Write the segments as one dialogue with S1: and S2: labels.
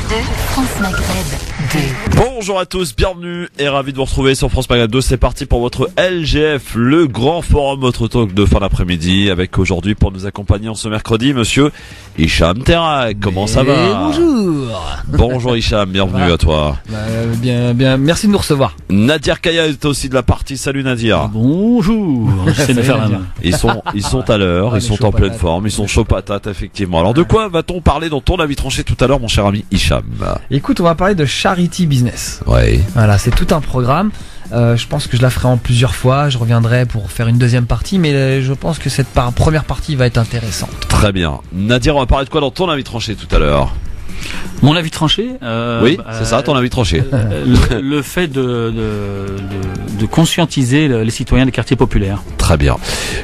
S1: France Maghreb 2.
S2: Bonjour à tous, bienvenue et ravi de vous retrouver sur France Maghreb 2. C'est parti pour votre LGF, le grand forum, votre talk de fin d'après-midi, avec aujourd'hui pour nous accompagner en ce mercredi, monsieur Hicham Terak. Comment ça va?
S3: Bonjour.
S2: Bonjour Hicham, bienvenue à toi.
S3: Bien, merci de nous recevoir.
S2: Nadir Kaya est aussi de la partie. Salut Nadir.
S4: Bonjour. J'essaie de faire la main.
S2: Ils sont à l'heure, ils sont en pleine forme, ils sont chauds patates effectivement. Alors de quoi va-t-on parler dans ton avis tranché tout à l'heure, mon cher ami Hicham?
S3: Écoute, on va parler de Charity Business.
S2: Ouais.
S3: Voilà, c'est tout un programme. Je pense que je la ferai en plusieurs fois. Je reviendrai pour faire une deuxième partie, mais je pense que cette première partie va être intéressante.
S2: Très bien. Nadir, on va parler de quoi dans ton avis tranché tout à l'heure?
S4: Mon avis tranché.
S2: Oui, c'est ça, ton avis tranché.
S4: Le fait de conscientiser les citoyens des quartiers populaires.
S2: Très bien.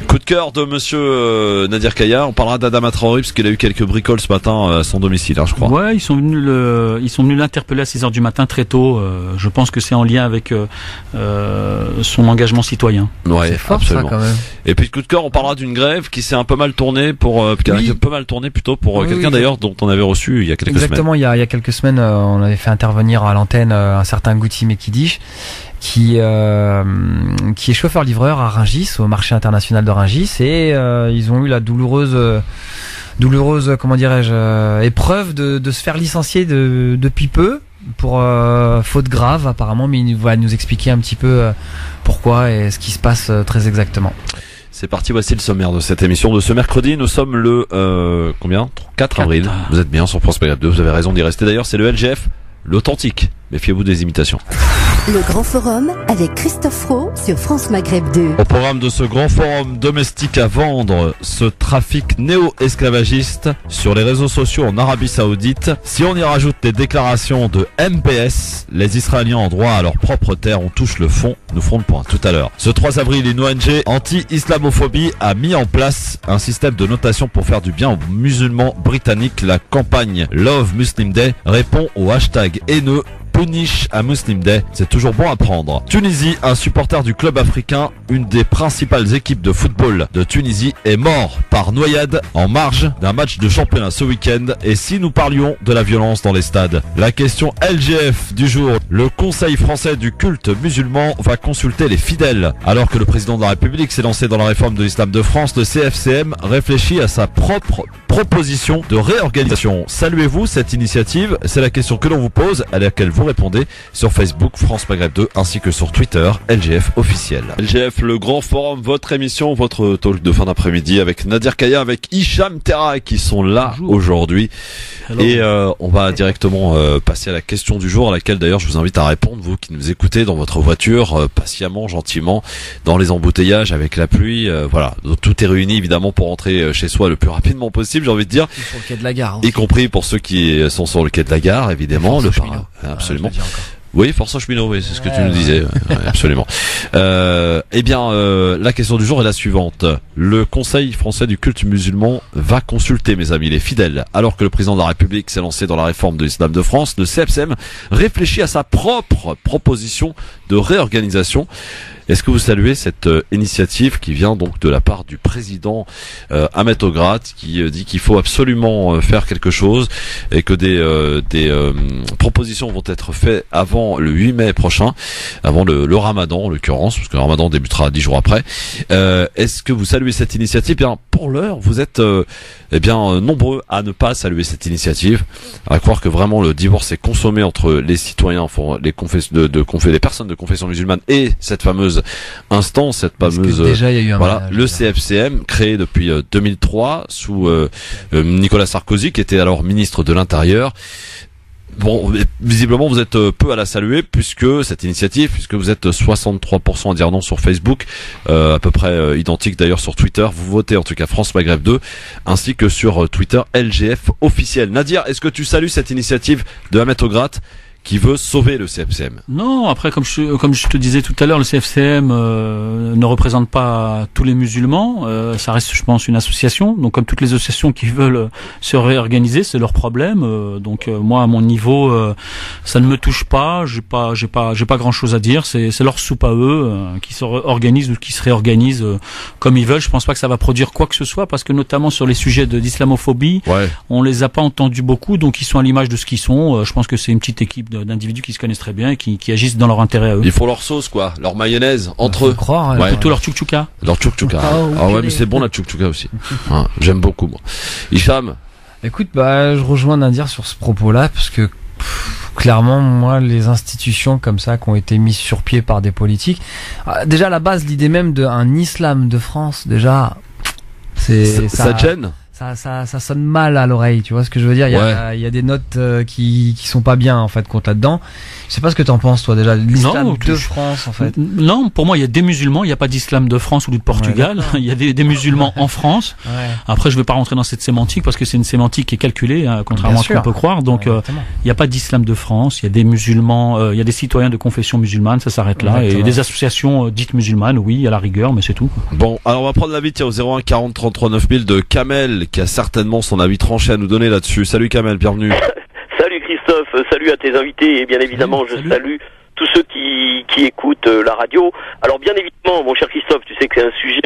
S2: Coup de cœur de monsieur Nadir Kaya. On parlera d'Adama Traoré parce qu'il a eu quelques bricoles ce matin à son domicile, je crois.
S4: Ouais, ils sont venus l'interpeller à 6h du matin très tôt. Je pense que c'est en lien avec son engagement citoyen.
S2: Ouais,
S3: C'est fort
S2: absolument.
S3: ça quand même.
S2: Et puis coup de cœur, on parlera d'une grève qui s'est un peu mal tournée pour quelqu'un d'ailleurs dont on avait reçu il y a quelques semaines.
S3: Exactement, il y a quelques semaines, on avait fait intervenir à l'antenne un certain Gouti Mekidish qui est chauffeur-livreur à Rungis, au marché international de Rungis, et ils ont eu la douloureuse comment dirais-je, épreuve de se faire licencier depuis peu pour faute grave apparemment, mais il va nous expliquer un petit peu pourquoi et ce qui se passe très exactement.
S2: C'est parti, voici le sommaire de cette émission de ce mercredi. Nous sommes le 4 avril. Vous êtes bien sur France Maghreb 2, vous avez raison d'y rester. D'ailleurs, c'est le LGF, l'authentique. Méfiez-vous des imitations.
S1: Le grand forum avec Christophe Roux sur France Maghreb 2.
S2: Au programme de ce grand forum domestique à vendre, ce trafic néo-esclavagiste sur les réseaux sociaux en Arabie Saoudite. Si on y rajoute les déclarations de MPS, les Israéliens en droit à leur propre terre, on touche le fond. Nous ferons le point tout à l'heure. Ce 3 avril, une ONG anti-islamophobie a mis en place un système de notation pour faire du bien aux musulmans britanniques. La campagne Love Muslim Day répond au hashtag haineux Punish à Muslim Day, c'est toujours bon à prendre. Tunisie, un supporter du club africain, une des principales équipes de football de Tunisie, est mort par noyade en marge d'un match de championnat ce week-end. Et si nous parlions de la violence dans les stades? La question LGF du jour, le Conseil français du culte musulman va consulter les fidèles. Alors que le président de la République s'est lancé dans la réforme de l'islam de France, le CFCM réfléchit à sa propre proposition de réorganisation. Saluez-vous cette initiative? C'est la question que l'on vous pose, à laquelle vous répondez sur Facebook France Maghreb 2 ainsi que sur Twitter LGF officiel. LGF, le grand forum, votre émission, votre talk de fin d'après-midi avec Nadir Kaya, avec Hicham Terak qui sont là aujourd'hui. Et on va directement passer à la question du jour, à laquelle d'ailleurs je vous invite à répondre, vous qui nous écoutez dans votre voiture, patiemment, gentiment, dans les embouteillages, avec la pluie. Voilà, tout est réuni évidemment pour rentrer chez soi le plus rapidement possible, j'ai envie de dire.
S3: Sur le quai de la gare.
S2: Y compris pour ceux qui sont sur le quai de la gare, évidemment. Absolument. Oui, Force Cheminot, oui, c'est ce que tu nous disais. Ouais, absolument. La question du jour est la suivante. Le Conseil français du culte musulman va consulter, mes amis, les fidèles. Alors que le président de la République s'est lancé dans la réforme de l'islam de France, le CFCM réfléchit à sa propre proposition de réorganisation. Est-ce que vous saluez cette initiative qui vient donc de la part du président Ahmed Ograt, qui dit qu'il faut absolument faire quelque chose et que des propositions vont être faites avant le 8 mai prochain, avant le Ramadan en l'occurrence, parce que le Ramadan débutera 10 jours après. Est-ce que vous saluez cette initiative? Bien, pour l'heure, vous êtes nombreux à ne pas saluer cette initiative, à croire que vraiment le divorce est consommé entre les citoyens, les personnes de confession musulmane et cette fameuse instance, cette fameuse
S3: déjà, il y a eu
S2: le CFCM créé depuis 2003 sous Nicolas Sarkozy, qui était alors ministre de l'Intérieur. Bon, visiblement vous êtes peu à la saluer puisque vous êtes 63% à dire non sur Facebook, à peu près identique d'ailleurs sur Twitter. Vous votez en tout cas France Maghreb 2 ainsi que sur Twitter LGF officiel. Nadir, est-ce que tu salues cette initiative de Ahmed Ograt qui veut sauver le CFCM.
S4: Non, après comme je te disais tout à l'heure, le CFCM ne représente pas tous les musulmans. Ça reste, je pense, une association. Donc comme toutes les associations qui veulent se réorganiser, c'est leur problème. Donc moi, à mon niveau, ça ne me touche pas. J'ai pas grand chose à dire. C'est leur soupe à eux qui se organisent ou qui se réorganisent comme ils veulent. Je pense pas que ça va produire quoi que ce soit, parce que notamment sur les sujets d'islamophobie, on les a pas entendus beaucoup. Donc ils sont à l'image de ce qu'ils sont. Je pense que c'est une petite équipe d'individus qui se connaissent très bien et qui agissent dans leur intérêt à eux.
S2: Ils font leur sauce, quoi, leur mayonnaise entre eux.
S3: Croire,
S4: Plutôt leur tchouk-tchouka.
S2: Leur tchouk-tchouka. Ah ouais, mais c'est bon la tchouk-tchouka aussi. J'aime beaucoup, moi. Hicham.
S3: Écoute, je rejoins Nadir sur ce propos-là, parce que clairement, moi, les institutions comme ça qui ont été mises sur pied par des politiques, déjà à la base, l'idée même d'un islam de France, déjà,
S2: ça te gêne.
S3: Ça sonne mal à l'oreille, tu vois ce que je veux dire. Il y a des notes qui sont pas bien en fait contre là-dedans. Je sais pas ce que t'en penses toi déjà. L'islam de France en fait.
S4: Non, pour moi il y a des musulmans. Il n'y a pas d'islam de France ou de Portugal. Il y a des musulmans en France. Après je vais pas rentrer dans cette sémantique parce que c'est une sémantique qui est calculée, contrairement à ce qu'on peut croire. Donc il n'y a pas d'islam de France. Il y a des musulmans, il y a des citoyens de confession musulmane. Ça s'arrête là. Et des associations dites musulmanes, oui, à la rigueur, mais c'est tout.
S2: Bon, alors on va prendre l'avis au 01 40 33 9000 de Kamel, qui a certainement son avis tranché à nous donner là-dessus. Salut Kamel, bienvenue.
S5: Salut Christophe, salut à tes invités et bien évidemment je salue tous ceux qui écoutent la radio. Alors bien évidemment mon cher Christophe, tu sais que c'est un sujet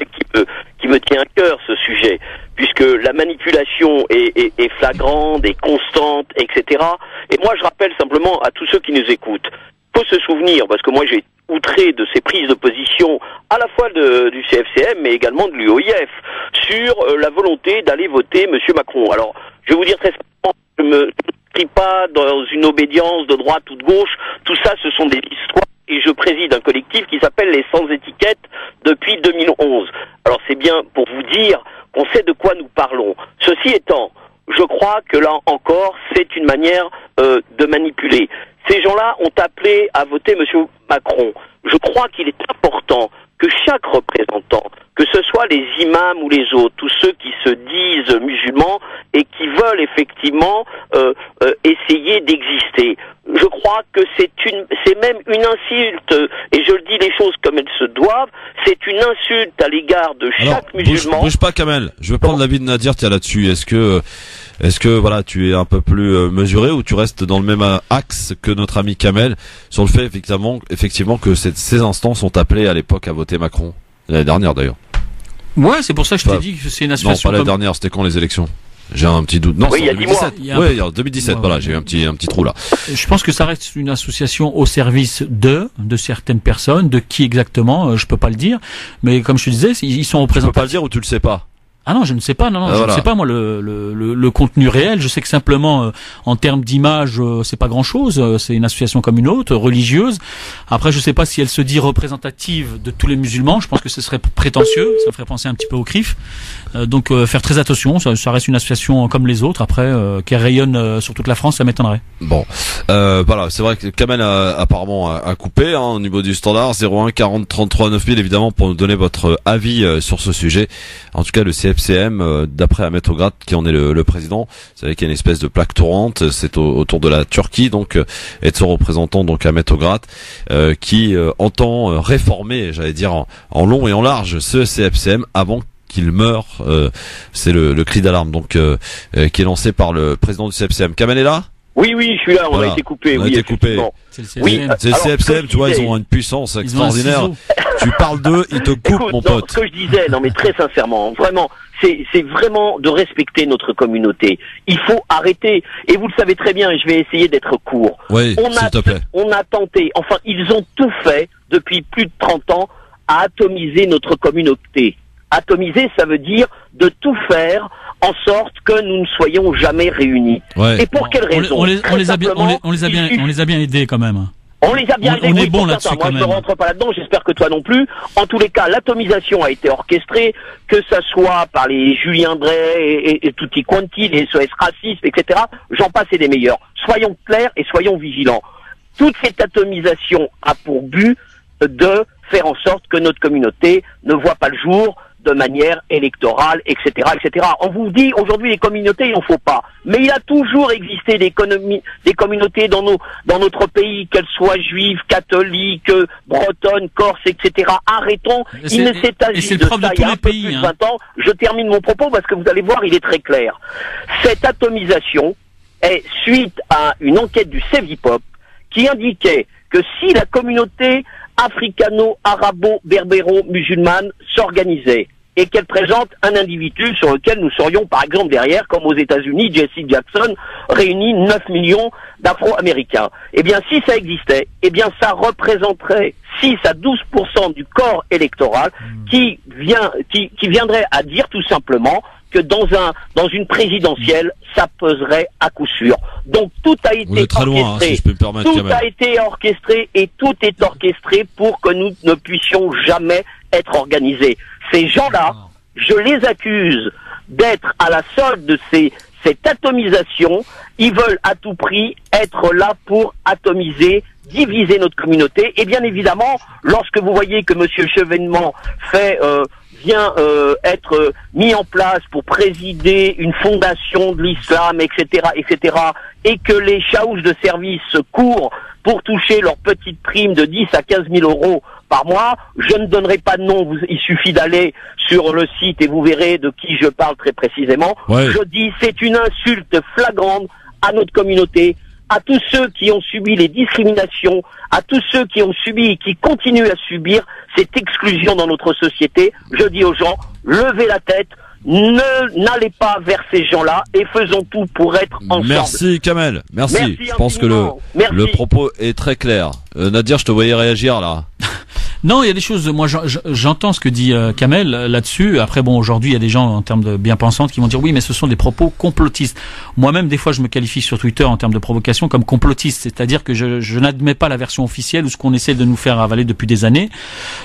S5: qui me tient à cœur, ce sujet, puisque la manipulation est flagrante, est constante, etc. Et moi je rappelle simplement à tous ceux qui nous écoutent, faut se souvenir, parce que moi j'ai outré de ces prises de position à la fois du CFCM mais également de l'UOIF sur la volonté d'aller voter Monsieur Macron. Alors je vais vous dire très simplement, je me prie pas dans une obédience de droite ou de gauche, tout ça ce sont des histoires et je préside un collectif qui s'appelle les Sans Étiquettes depuis 2011. Alors c'est bien pour vous dire qu'on sait de quoi nous parlons. Ceci étant, je crois que là encore c'est une manière de manipuler. Ces gens-là ont appelé à voter Monsieur Macron. Je crois qu'il est important que chaque représentant, que ce soit les imams ou les autres, tous ceux qui se disent musulmans et qui veulent effectivement essayer d'exister, je crois que c'est même une insulte, et je le dis les choses comme elles se doivent, c'est une insulte à l'égard de chaque musulman.
S2: Bouge pas Kamel, je vais prendre l'avis de Nadir, tiens là-dessus. Est-ce que voilà, tu es un peu plus mesuré ou tu restes dans le même axe que notre ami Kamel sur le fait effectivement que ces instances ont appelé à l'époque à voter Macron, l'année dernière d'ailleurs.
S4: Ouais, c'est pour ça que je t'ai dit que c'est une association.
S2: Non, pas l'année dernière, c'était quand les élections? J'ai un petit doute. Non,
S5: oui, il y a 10 mois.
S2: Oui, il y a 2017. Voilà, j'ai eu un petit trou là.
S4: Je pense que ça reste une association au service de certaines personnes. De qui exactement, je peux pas le dire. Mais comme je te disais, ils sont représentés.
S2: Tu peux pas le dire ou tu le sais pas?
S4: Ah non, je ne sais pas. Non, je ne sais pas moi le contenu réel. Je sais que simplement en termes d'image, c'est pas grand-chose. C'est une association comme une autre, religieuse. Après, je sais pas si elle se dit représentative de tous les musulmans. Je pense que ce serait prétentieux. Ça me ferait penser un petit peu au CRIF. Donc faire très attention. Ça reste une association comme les autres. Après, qui rayonne sur toute la France, ça m'étonnerait.
S2: Bon, voilà, c'est vrai que Kamel apparemment a coupé au niveau du standard 01 40 33 9000 évidemment pour nous donner votre avis sur ce sujet. En tout cas, le CFCM, d'après Ahmet Ograt, qui en est le président, vous savez qu'il y a une espèce de plaque tournante, c'est autour de la Turquie, donc, et de son représentant, donc Ahmet Ograt, qui entend réformer, j'allais dire, en long et en large ce CFCM avant qu'il meure. C'est le cri d'alarme, donc, qui est lancé par le président du CFCM. Kamel est là?
S5: Oui, je suis là, on a été coupé.
S2: On a été coupé.
S4: C'est le CFCM.
S5: Oui,
S2: c'est le CFCM, tu vois, ils ont une puissance extraordinaire. Tu parles d'eux, ils te coupent,
S5: écoute,
S2: mon pote.
S5: Ce que je disais, non mais très sincèrement, vraiment, c'est vraiment de respecter notre communauté. Il faut arrêter. Et vous le savez très bien, et je vais essayer d'être court.
S2: Oui, s'il te plaît.
S5: On a tenté, enfin, ils ont tout fait depuis plus de 30 ans à atomiser notre communauté. Atomiser, ça veut dire de tout faire en sorte que nous ne soyons jamais réunis.
S2: Ouais.
S5: Et pour quelle raison?
S4: On les a bien aidés quand même.
S5: On les a bien aidés.
S4: On est bon là-dessus quand même.
S5: Moi, je ne rentre pas là-dedans, j'espère que toi non plus. En tous les cas, l'atomisation a été orchestrée, que ça soit par les Julien Drey et tutti quanti, les SOS racistes, etc. J'en passe et des meilleurs. Soyons clairs et soyons vigilants. Toute cette atomisation a pour but de faire en sorte que notre communauté ne voit pas le jour, de manière électorale, etc., etc. On vous dit aujourd'hui les communautés, il n'en faut pas. Mais il a toujours existé des communautés dans notre pays, qu'elles soient juives, catholiques, bretonnes, corses, etc. Arrêtons. Il ne s'est agi de ça il y a un peu plus de 20 ans. Je termine mon propos parce que vous allez voir, il est très clair. Cette atomisation est suite à une enquête du Cevipop qui indiquait que si la communauté africano-arabo-berbéro-musulmane s'organisait et qu'elle présente un individu sur lequel nous serions par exemple derrière, comme aux États-Unis, Jesse Jackson réunit 9 millions d'Afro-Américains. Eh bien, si ça existait, eh bien, ça représenterait 6 à 12% du corps électoral qui viendrait à dire tout simplement que dans une présidentielle, ça peserait à coup sûr. Donc tout a été orchestré. Loin, si je peux me permettre, tout a été orchestré et tout est orchestré pour que nous ne puissions jamais être organisés. Ces gens-là, je les accuse d'être à la solde de cette atomisation. Ils veulent à tout prix être là pour atomiser, diviser notre communauté. Et bien évidemment, lorsque vous voyez que Monsieur Chevènement vient être mis en place pour présider une fondation de l'islam, etc., etc., et que les chaouches de service courent pour toucher leur petite prime de 10 à 15 000 euros par mois, je ne donnerai pas de nom, il suffit d'aller sur le site et vous verrez de qui je parle très précisément. Ouais. Je dis, c'est une insulte flagrante à notre communauté, à tous ceux qui ont subi les discriminations, à tous ceux qui ont subi et qui continuent à subir cette exclusion dans notre société. Je dis aux gens, levez la tête, n'allez pas vers ces gens-là et faisons tout pour être ensemble.
S2: Merci Kamel, merci. Je pense que le propos est très clair. Nadir, je te voyais réagir là.
S4: Non, il y a des choses. Moi, j'entends ce que dit Kamel là-dessus. Après, bon, aujourd'hui, il y a des gens en termes de bien-pensantes qui vont dire oui, mais ce sont des propos complotistes. Moi-même, des fois, je me qualifie sur Twitter en termes de provocation comme complotiste, c'est-à-dire que je n'admets pas la version officielle ou ce qu'on essaie de nous faire avaler depuis des années.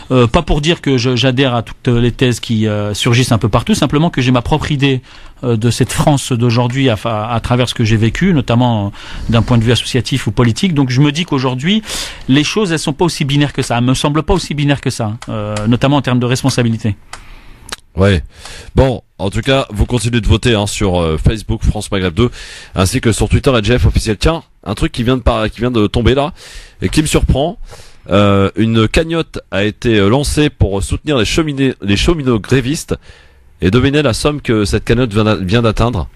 S4: Pas pour dire que j'adhère à toutes les thèses qui surgissent un peu partout, simplement que j'ai ma propre idée de cette France d'aujourd'hui à travers ce que j'ai vécu, notamment d'un point de vue associatif ou politique. Donc, je me dis qu'aujourd'hui, les choses, elles sont pas aussi binaires que ça. Elles me semblent pas aussi binaire que ça, notamment en termes de responsabilité.
S2: Ouais. Bon, en tout cas, vous continuez de voter sur Facebook France Maghreb 2, ainsi que sur Twitter @GF officiel. Tiens, un truc qui vient de tomber là et qui me surprend. Une cagnotte a été lancée pour soutenir les cheminots grévistes. Et devinez la somme que cette cagnotte vient d'atteindre.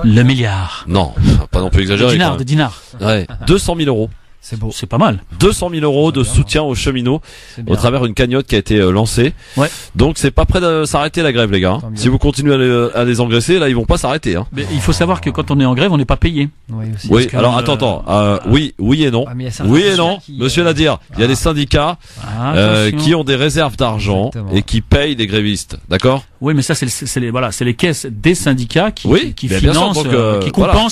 S4: Le milliard.
S2: Non, pas non plus exagéré.
S4: De dinars.
S2: Ouais, 200 000 euros.
S4: C'est beau. C'est pas mal.
S2: 200 000 euros de soutien aux cheminots au travers d'une cagnotte qui a été lancée. Ouais. Donc c'est pas prêt de s'arrêter la grève, les gars. Si vous continuez à les engraisser, là ils vont pas s'arrêter. Hein.
S4: Mais il faut savoir que quand on est en grève, on n'est pas payé.
S2: Oui. Alors attends. Oui et non. Oui et non. Monsieur Nadir, il y a des syndicats qui ont des réserves d'argent et qui payent les grévistes. D'accord.
S4: Oui, mais ça c'est les caisses des syndicats qui financent,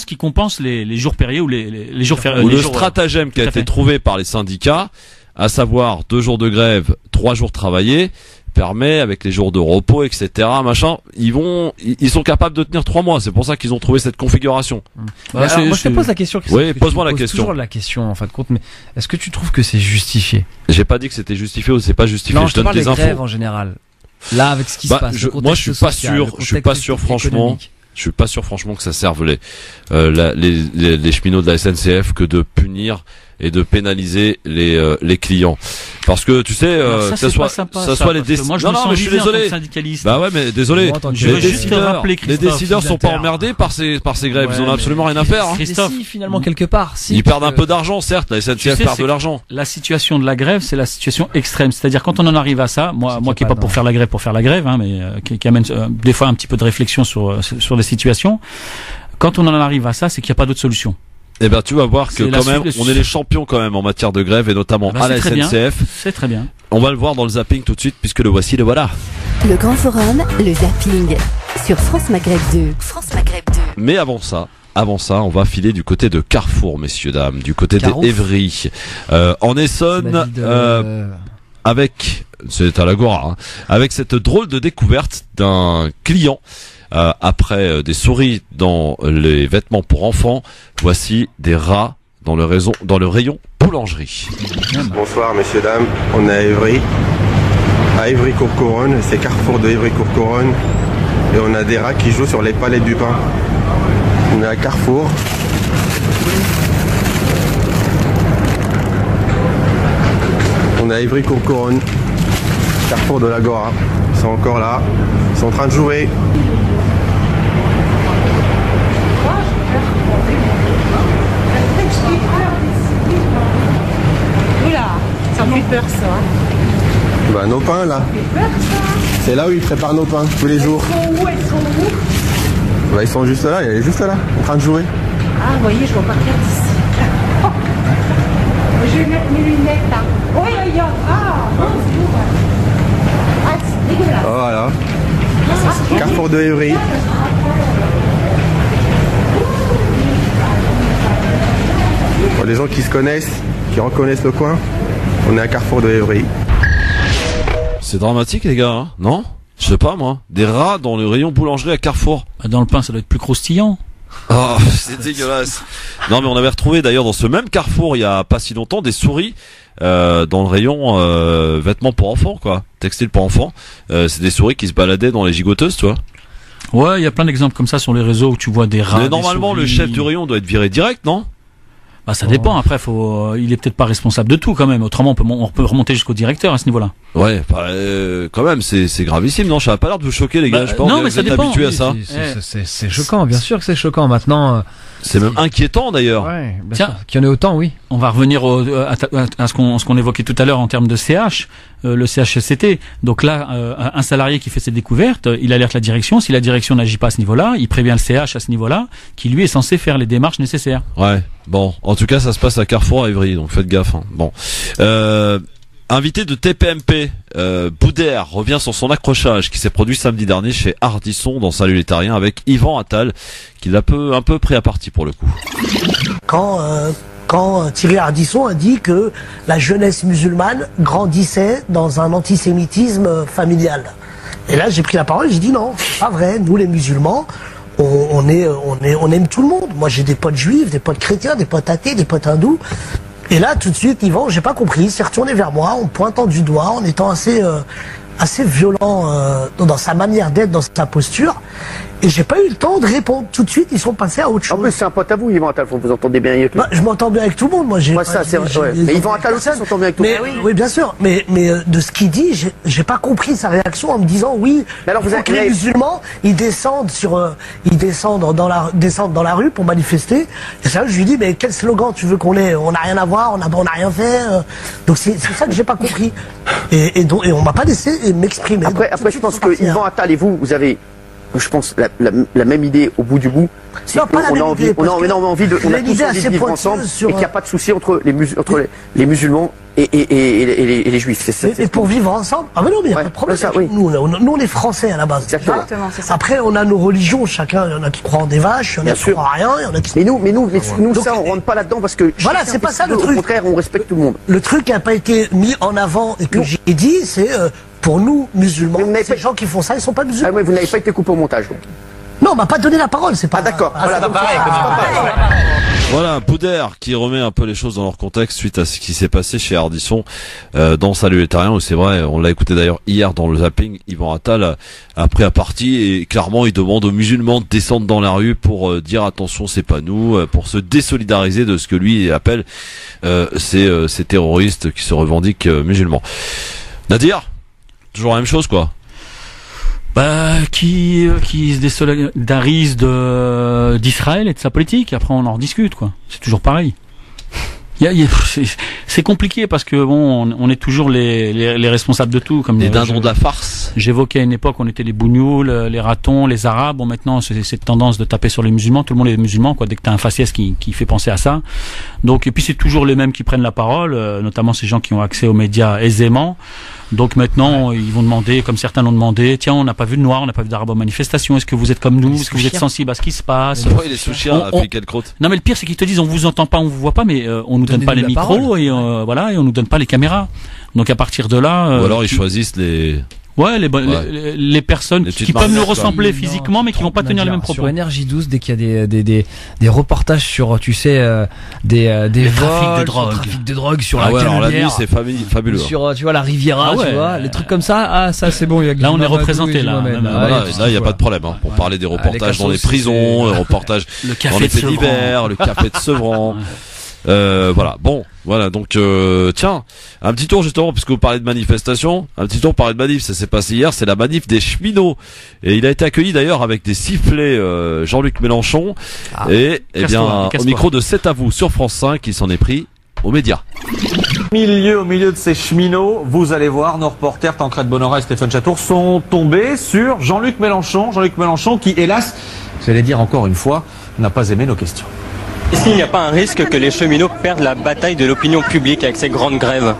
S4: qui compensent les jours périés ou les jours fériés.
S2: Ou le stratagème qui a été trouvé par les syndicats, à savoir 2 jours de grève, 3 jours travaillés, permet avec les jours de repos, etc. machin, ils sont capables de tenir 3 mois. C'est pour ça qu'ils ont trouvé cette configuration.
S3: Moi je te pose la question.
S2: Oui, pose-moi la question.
S3: Toujours la question en fin de compte, mais est-ce que tu trouves que c'est justifié?
S2: J'ai pas dit que c'était justifié ou c'est pas justifié.
S3: Non,
S2: je donne des infos.
S3: Grèves en général. Là, avec ce qui se passe.
S2: Moi, je suis pas sûr, franchement. Je suis pas sûr, franchement, que ça serve les cheminots de la SNCF que de punir et de pénaliser les clients. Parce que tu sais, que ça soit les décideurs.
S4: Moi, je me sens je suis désolé. Syndicaliste.
S2: Bah ouais, mais désolé. Les décideurs sont pas emmerdés par ces grèves. Ils en ont absolument rien à faire.
S3: Christophe, si, finalement, quelque part, si.
S2: Ils perdent un peu d'argent, certes. La SNCF perd de l'argent.
S4: La situation de la grève, c'est la situation extrême. C'est-à-dire quand on en arrive à ça, moi qui est pas pour faire la grève, hein, mais qui amène des fois un petit peu de réflexion sur des situations. Quand on en arrive à ça, c'est qu'il n'y a pas d'autre solution.
S2: Eh ben, tu vas voir que quand même, on est les champions quand même en matière de grève et notamment à la SNCF.
S4: C'est très bien.
S2: On va le voir dans le zapping tout de suite puisque le voilà.
S1: Le grand forum, le zapping sur France Maghreb 2. France Maghreb 2.
S2: Mais avant ça, on va filer du côté de Carrefour, messieurs, dames, du côté d'Evry. En Essonne, c'est à l'Agora, hein, avec cette drôle de découverte d'un client. Après des souris dans les vêtements pour enfants, voici des rats dans le rayon boulangerie.
S6: Bonsoir messieurs, dames, on est à Evry. à Évry-Courcouronnes, c'est Carrefour de Évry-Courcouronnes. Et on a des rats qui jouent sur les palettes du pain. On est à Carrefour. On est à Évry-Courcouronnes, Carrefour de l'Agora. Ils sont encore là, ils sont en train de jouer.
S7: Oula, ça me fait peur ça.
S6: Bah nos pains là. C'est là où ils préparent nos pains tous les jours.
S7: Elles sont où?
S6: Bah ils sont juste là, elle est juste là, en train de jouer.
S7: Ah, vous voyez, je vois pas clair d'ici. Je vais mettre mes lunettes là. Oh, il y a. Ah, bon, c'est lourd. Ah, c'est dégueulasse.
S6: Oh, voilà. Carrefour de Évry. Pour les gens qui se connaissent, qui reconnaissent le coin, on est à Carrefour de Évry.
S2: C'est dramatique les gars, hein, non? Je sais pas moi. Des rats dans le rayon boulangerie à Carrefour.
S4: Dans le pain, ça doit être plus croustillant.
S2: Oh, c'est dégueulasse. Non mais on avait retrouvé d'ailleurs dans ce même Carrefour il y a pas si longtemps des souris dans le rayon vêtements pour enfants quoi, textiles pour enfants. C'est des souris qui se baladaient dans les gigoteuses, tu vois.
S4: Ouais, il y a plein d'exemples comme ça sur les réseaux où tu vois des rats.
S2: Mais normalement
S4: des
S2: le chef du rayon doit être viré direct, non?
S4: Bah ça dépend. Après, il est peut-être pas responsable de tout quand même. Autrement, on peut remonter jusqu'au directeur à ce niveau-là.
S2: Ouais, bah, quand même, c'est gravissime, non? Ça a pas l'air de vous choquer, les gars. Je sais pas,
S4: non, mais
S2: vous
S4: ça
S2: êtes
S4: dépend.
S2: habitués à ça.
S3: C'est choquant, bien sûr que c'est choquant. Maintenant,
S2: c'est même inquiétant d'ailleurs.
S3: ouais,
S4: Tiens,
S3: qu'il y en ait autant, oui.
S4: On va revenir à ce qu'on évoquait tout à l'heure en termes de CH, le CHSCT. Donc là, un salarié qui fait ses découvertes, il alerte la direction. Si la direction n'agit pas à ce niveau-là, il prévient le CH à ce niveau-là, qui lui est censé faire les démarches nécessaires.
S2: Ouais. Bon, en tout cas, ça se passe à Carrefour à Évry, donc faites gaffe. Hein. Bon. Invité de TPMP, Boudère revient sur son accrochage qui s'est produit samedi dernier chez Ardisson dans Salut les Terriens avec Yvan Attal, qui l'a un peu pris à partie pour le coup.
S8: Quand Thierry Ardisson a dit que la jeunesse musulmane grandissait dans un antisémitisme familial. Et là, j'ai pris la parole et j'ai dit non, c'est pas vrai. Nous, les musulmans, on aime tout le monde. Moi, j'ai des potes juifs, des potes chrétiens, des potes athées, des potes hindous. Et là, tout de suite, Yvan, j'ai pas compris, il s'est retourné vers moi en pointant du doigt, en étant assez violent dans sa manière d'être, dans sa posture. Et j'ai pas eu le temps de répondre. Tout de suite, ils sont passés à autre chose.
S5: En plus, c'est un pote à vous, Yvan Attal, vous entendez bien avec lui.
S8: Bah, je m'entends bien avec tout le monde, moi.
S5: Ouais, ça, c'est vrai. Mais Yvan Attal aussi s'entend bien avec tout le monde.
S8: Oui, bien sûr. Mais de ce qu'il dit, j'ai pas compris sa réaction en me disant oui.
S5: Mais alors,
S8: vous les musulmans, ils descendent dans la rue pour manifester. Et ça, je lui dis, mais quel slogan tu veux qu'on ait? On n'a rien à voir, on n'a rien fait. Donc c'est ça que j'ai pas compris. Et on m'a pas laissé m'exprimer.
S5: Après, je pense que Yvan Attal et vous avez, je pense, la même idée au bout du bout. C'est qu'on a envie, on a envie de vivre ensemble et qu'il n'y a pas de souci entre les musulmans et les juifs.
S8: Et pour vivre ensemble, ah mais non, mais il n'y a pas de problème.
S5: Ça, oui.
S8: Nous, on est français à la base.
S5: Exactement.
S8: Après, on a nos religions, chacun. Il y en a qui croient en des vaches, il y en a qui croient en rien, il y en a qui.
S5: Mais nous, ça, on rentre pas là-dedans parce que.
S8: Voilà, c'est pas ça le truc.
S5: Au contraire, on respecte tout le monde.
S8: Le truc qui n'a pas été mis en avant et que j'ai dit, c'est pour nous, musulmans, ces gens qui font ça, ils sont pas musulmans.
S5: Ah oui, vous n'avez pas été coupé au montage. Donc.
S8: Non, on m'a pas donné la parole, c'est pas.
S5: Ah d'accord.
S2: Voilà, Boudère qui remet un peu les choses dans leur contexte suite à ce qui s'est passé chez Ardisson dans Salut les Terriens, où c'est vrai, on l'a écouté d'ailleurs hier dans le zapping, Yvan Attal a pris à partie et clairement il demande aux musulmans de descendre dans la rue pour dire attention, c'est pas nous, pour se désolidariser de ce que lui appelle ces terroristes qui se revendiquent musulmans. Nadir, toujours la même chose quoi.
S4: Bah, qui se désolidarise d'Israël et de sa politique. Après, on en rediscute, quoi. C'est toujours pareil. C'est compliqué parce que bon, on est toujours les responsables de tout, comme
S2: les dindons de la farce.
S4: J'évoquais à une époque, on était les bougnoules, les ratons, les arabes. Bon, maintenant, c'est cette tendance de taper sur les musulmans. Tout le monde est musulman, quoi. Dès que t'as un faciès qui fait penser à ça. Donc, et puis c'est toujours les mêmes qui prennent la parole, notamment ces gens qui ont accès aux médias aisément. Donc maintenant, ils vont demander, comme certains l'ont demandé, tiens, on n'a pas vu de noir, on n'a pas vu d'arabe en manifestation, est-ce que vous êtes comme nous, est-ce que vous êtes sensible à ce qui se passe?
S2: Les sous-chiens, quelle crotte.
S4: Non mais le pire c'est qu'ils te disent, on vous entend pas, on vous voit pas, mais on nous donne pas les micros et voilà, et on nous donne pas les caméras. Donc à partir de là,
S2: ou alors ils choisissent
S4: Ouais, les personnes qui peuvent nous ressembler physiquement, mais qui vont pas tenir les mêmes propos.
S3: Sur Énergie 12, dès qu'il y a des reportages sur, tu sais, des vols, trafic de drogue sur la
S2: alors la nuit, c'est fabuleux.
S3: Sur, tu vois, la Riviera, tu vois, les trucs comme ça. Ça, c'est bon.
S4: Là, on est représenté, là.
S2: Là, il n'y a pas de problème, pour parler des reportages dans les prisons, les reportages dans les faits divers, le café de Sevran. Voilà. Bon, voilà. Donc, tiens, un petit tour justement, puisque vous parlez de manifestation, un petit tour parler de manif. Ça s'est passé hier. C'est la manif des cheminots, et il a été accueilli d'ailleurs avec des sifflets. Jean-Luc Mélenchon et bien au micro de C'est à vous sur France 5, il s'en est pris aux médias.
S9: Au milieu de ces cheminots, vous allez voir, nos reporters Tancred Bonora et Stéphane Chatour sont tombés sur Jean-Luc Mélenchon. Jean-Luc Mélenchon qui, hélas, j'allais dire encore une fois, n'a pas aimé nos questions.
S10: Est-ce qu'il n'y a pas un risque que les cheminots perdent la bataille de l'opinion publique avec ces grandes grèves?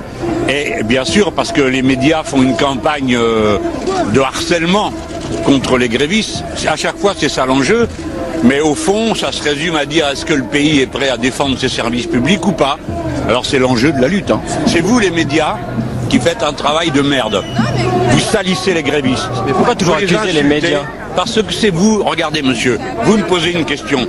S11: Et bien sûr, parce que les médias font une campagne de harcèlement contre les grévistes. À chaque fois, c'est ça l'enjeu. Mais au fond, ça se résume à dire est-ce que le pays est prêt à défendre ses services publics ou pas? Alors c'est l'enjeu de la lutte. C'est vous, les médias, qui faites un travail de merde. Vous salissez les grévistes.
S10: Mais pourquoi toujours accuser les médias?
S11: Parce que c'est vous, regardez monsieur, vous me posez une question.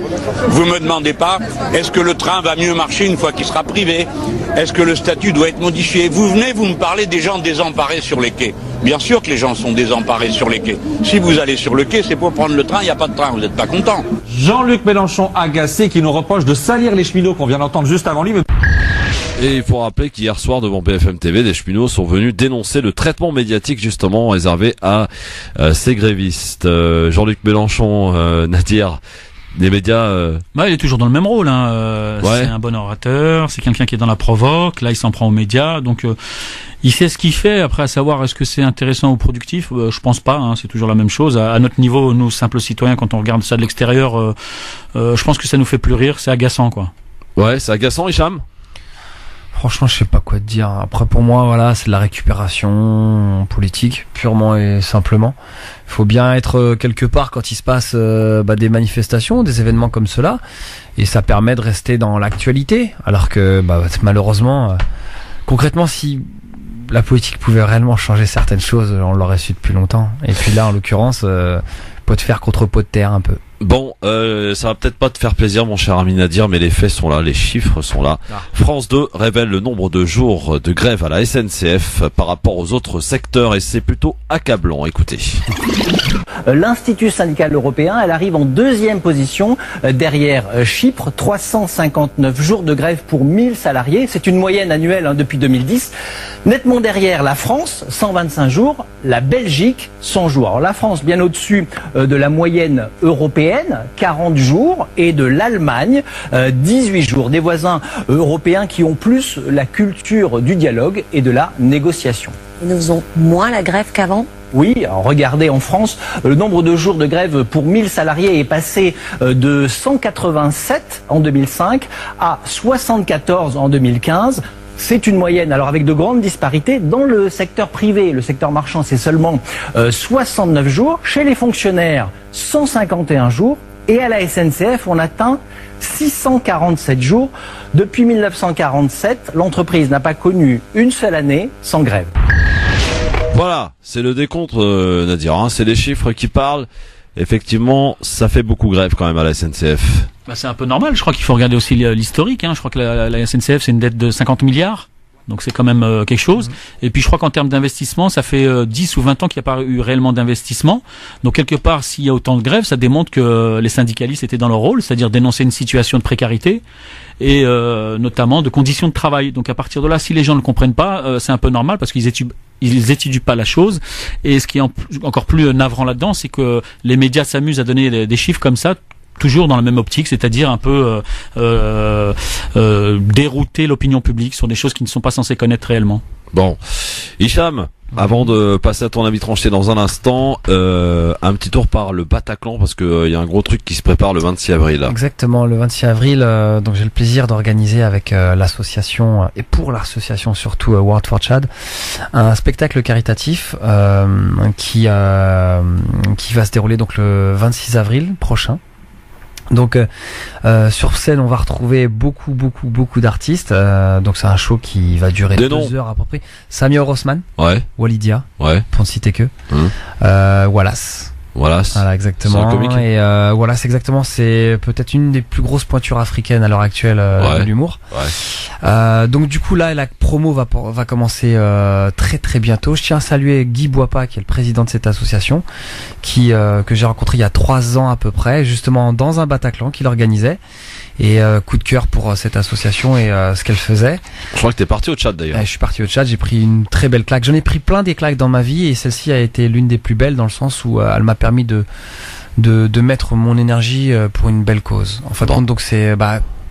S11: Vous me demandez pas, est-ce que le train va mieux marcher une fois qu'il sera privé? Est-ce que le statut doit être modifié? Vous venez, vous me parlez des gens désemparés sur les quais. Bien sûr que les gens sont désemparés sur les quais. Si vous allez sur le quai, c'est pour prendre le train, il n'y a pas de train, vous n'êtes pas content.
S9: Jean-Luc Mélenchon agacé qui nous reproche de salir les cheminots qu'on vient d'entendre juste avant lui.
S2: Et il faut rappeler qu'hier soir devant BFM TV, des cheminots sont venus dénoncer le traitement médiatique justement réservé à ces grévistes. Jean-Luc Mélenchon, Nadir, des médias.
S4: Il est toujours dans le même rôle. C'est un bon orateur, c'est quelqu'un qui est dans la provoque. Là, il s'en prend aux médias, donc il sait ce qu'il fait. Après, à savoir est-ce que c'est intéressant ou productif, je pense pas. C'est toujours la même chose. À notre niveau, nous simples citoyens, quand on regarde ça de l'extérieur, je pense que ça nous fait plus rire. C'est agaçant, quoi.
S2: Ouais, c'est agaçant, Hicham.
S3: Franchement, je sais pas quoi te dire. Après, pour moi, voilà, c'est de la récupération politique, purement et simplement. Il faut bien être quelque part quand il se passe des manifestations, des événements comme cela, et ça permet de rester dans l'actualité. Alors que, malheureusement, concrètement, si la politique pouvait réellement changer certaines choses, on l'aurait su depuis longtemps. Et puis là, en l'occurrence, pot de fer contre pot de terre, un peu.
S2: Bon, ça va peut-être pas te faire plaisir, mon cher ami Nadir, mais les faits sont là, les chiffres sont là. France 2 révèle le nombre de jours de grève à la SNCF par rapport aux autres secteurs, et c'est plutôt accablant. Écoutez.
S12: L'Institut syndical européen, elle arrive en deuxième position derrière Chypre, 359 jours de grève pour 1000 salariés. C'est une moyenne annuelle depuis 2010. Nettement derrière la France, 125 jours, la Belgique, 100 jours. Alors la France bien au-dessus de la moyenne européenne, 40 jours, et de l'Allemagne, 18 jours. Des voisins européens qui ont plus la culture du dialogue et de la négociation.
S13: Et nous faisons moins la grève qu'avant ?
S12: Oui, alors regardez, en France, le nombre de jours de grève pour 1000 salariés est passé de 187 en 2005 à 74 en 2015. C'est une moyenne, alors avec de grandes disparités. Dans le secteur privé, le secteur marchand, c'est seulement 69 jours. Chez les fonctionnaires, 151 jours. Et à la SNCF, on atteint 647 jours. Depuis 1947, l'entreprise n'a pas connu une seule année sans grève.
S2: Voilà, c'est le décompte, Nadir. C'est les chiffres qui parlent. Effectivement, ça fait beaucoup grève quand même à la SNCF.
S4: C'est un peu normal. Je crois qu'il faut regarder aussi l'historique. Je crois que la SNCF, c'est une dette de 50 milliards. Donc c'est quand même quelque chose. Et puis je crois qu'en termes d'investissement, ça fait 10 ou 20 ans qu'il n'y a pas eu réellement d'investissement. Donc quelque part, s'il y a autant de grèves, ça démontre que les syndicalistes étaient dans leur rôle, c'est-à-dire dénoncer une situation de précarité et notamment de conditions de travail. Donc à partir de là, si les gens ne le comprennent pas, c'est un peu normal parce qu'ils étudient pas la chose. Et ce qui est encore plus navrant là-dedans, c'est que les médias s'amusent à donner des chiffres comme ça, toujours dans la même optique, c'est-à-dire un peu dérouter l'opinion publique sur des choses qui ne sont pas censées connaître réellement.
S2: Bon, Hicham, avant de passer à ton avis tranché dans un instant, un petit tour par le Bataclan parce que y a un gros truc qui se prépare le 26 avril.
S3: Exactement, le 26 avril, donc j'ai le plaisir d'organiser avec l'association et pour l'association surtout World for Chad un spectacle caritatif qui va se dérouler donc le 26 avril prochain. Donc sur scène on va retrouver beaucoup d'artistes, donc c'est un show qui va durer 2 heures à peu près. Samir Osman, Walidia, pour ne citer que Wallace. Voilà, exactement. Et voilà, c'est exactement, c'est peut-être une des plus grosses pointures africaines à l'heure actuelle de l'humour. Donc du coup là, la promo va commencer très bientôt. Je tiens à saluer Guy Boipa, qui est le président de cette association, que j'ai rencontré il y a 3 ans à peu près, justement dans un Bataclan qu'il organisait. Et coup de cœur pour cette association et ce qu'elle faisait.
S2: Je crois que t'es parti au Tchad d'ailleurs.
S3: Je suis parti au Tchad, j'ai pris une très belle claque. J'en ai pris plein des claques dans ma vie et celle-ci a été l'une des plus belles dans le sens où elle m'a permis de mettre mon énergie pour une belle cause. En fait, donc c'est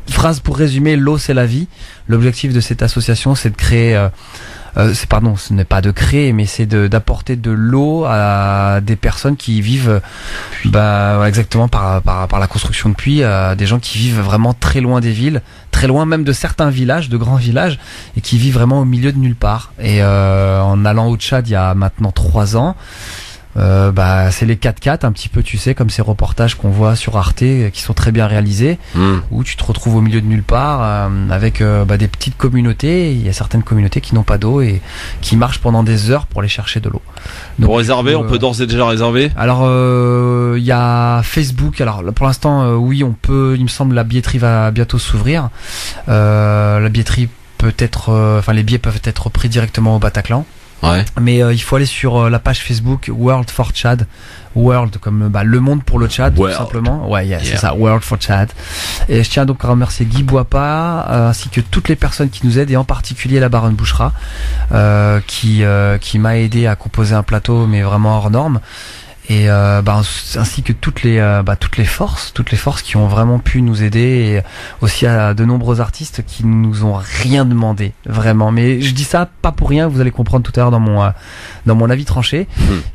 S3: phrase pour résumer, l'eau c'est la vie. L'objectif de cette association, c'est de créer ce n'est pas de créer, mais c'est d'apporter de l'eau à des personnes qui vivent, exactement par la construction de puits, des gens qui vivent vraiment très loin des villes, très loin même de certains villages, de grands villages, et qui vivent vraiment au milieu de nulle part. Et en allant au Tchad il y a maintenant 3 ans, c'est les 4x4 un petit peu, tu sais, comme ces reportages qu'on voit sur Arte qui sont très bien réalisés, où tu te retrouves au milieu de nulle part avec des petites communautés. Il y a certaines communautés qui n'ont pas d'eau et qui marchent pendant des heures pour aller chercher de l'eau. Donc,
S2: pour réserver, on peut d'ores et déjà réserver.
S3: Alors il y a Facebook. Alors pour l'instant oui, on peut. Il me semble la billetterie va bientôt s'ouvrir. La billetterie peut-être, les billets peuvent être pris directement au Bataclan. Mais il faut aller sur la page Facebook World for Tchad, World comme le monde pour le Tchad, tout simplement. C'est ça, World for Tchad. Et je tiens donc à remercier Guy Boipa ainsi que toutes les personnes qui nous aident, et en particulier la baronne Bouchra qui m'a aidé à composer un plateau mais vraiment hors norme. Et ainsi que toutes les forces qui ont vraiment pu nous aider, et aussi à de nombreux artistes qui nous ont rien demandé vraiment. Mais je dis ça pas pour rien, vous allez comprendre tout à l'heure dans mon avis tranché,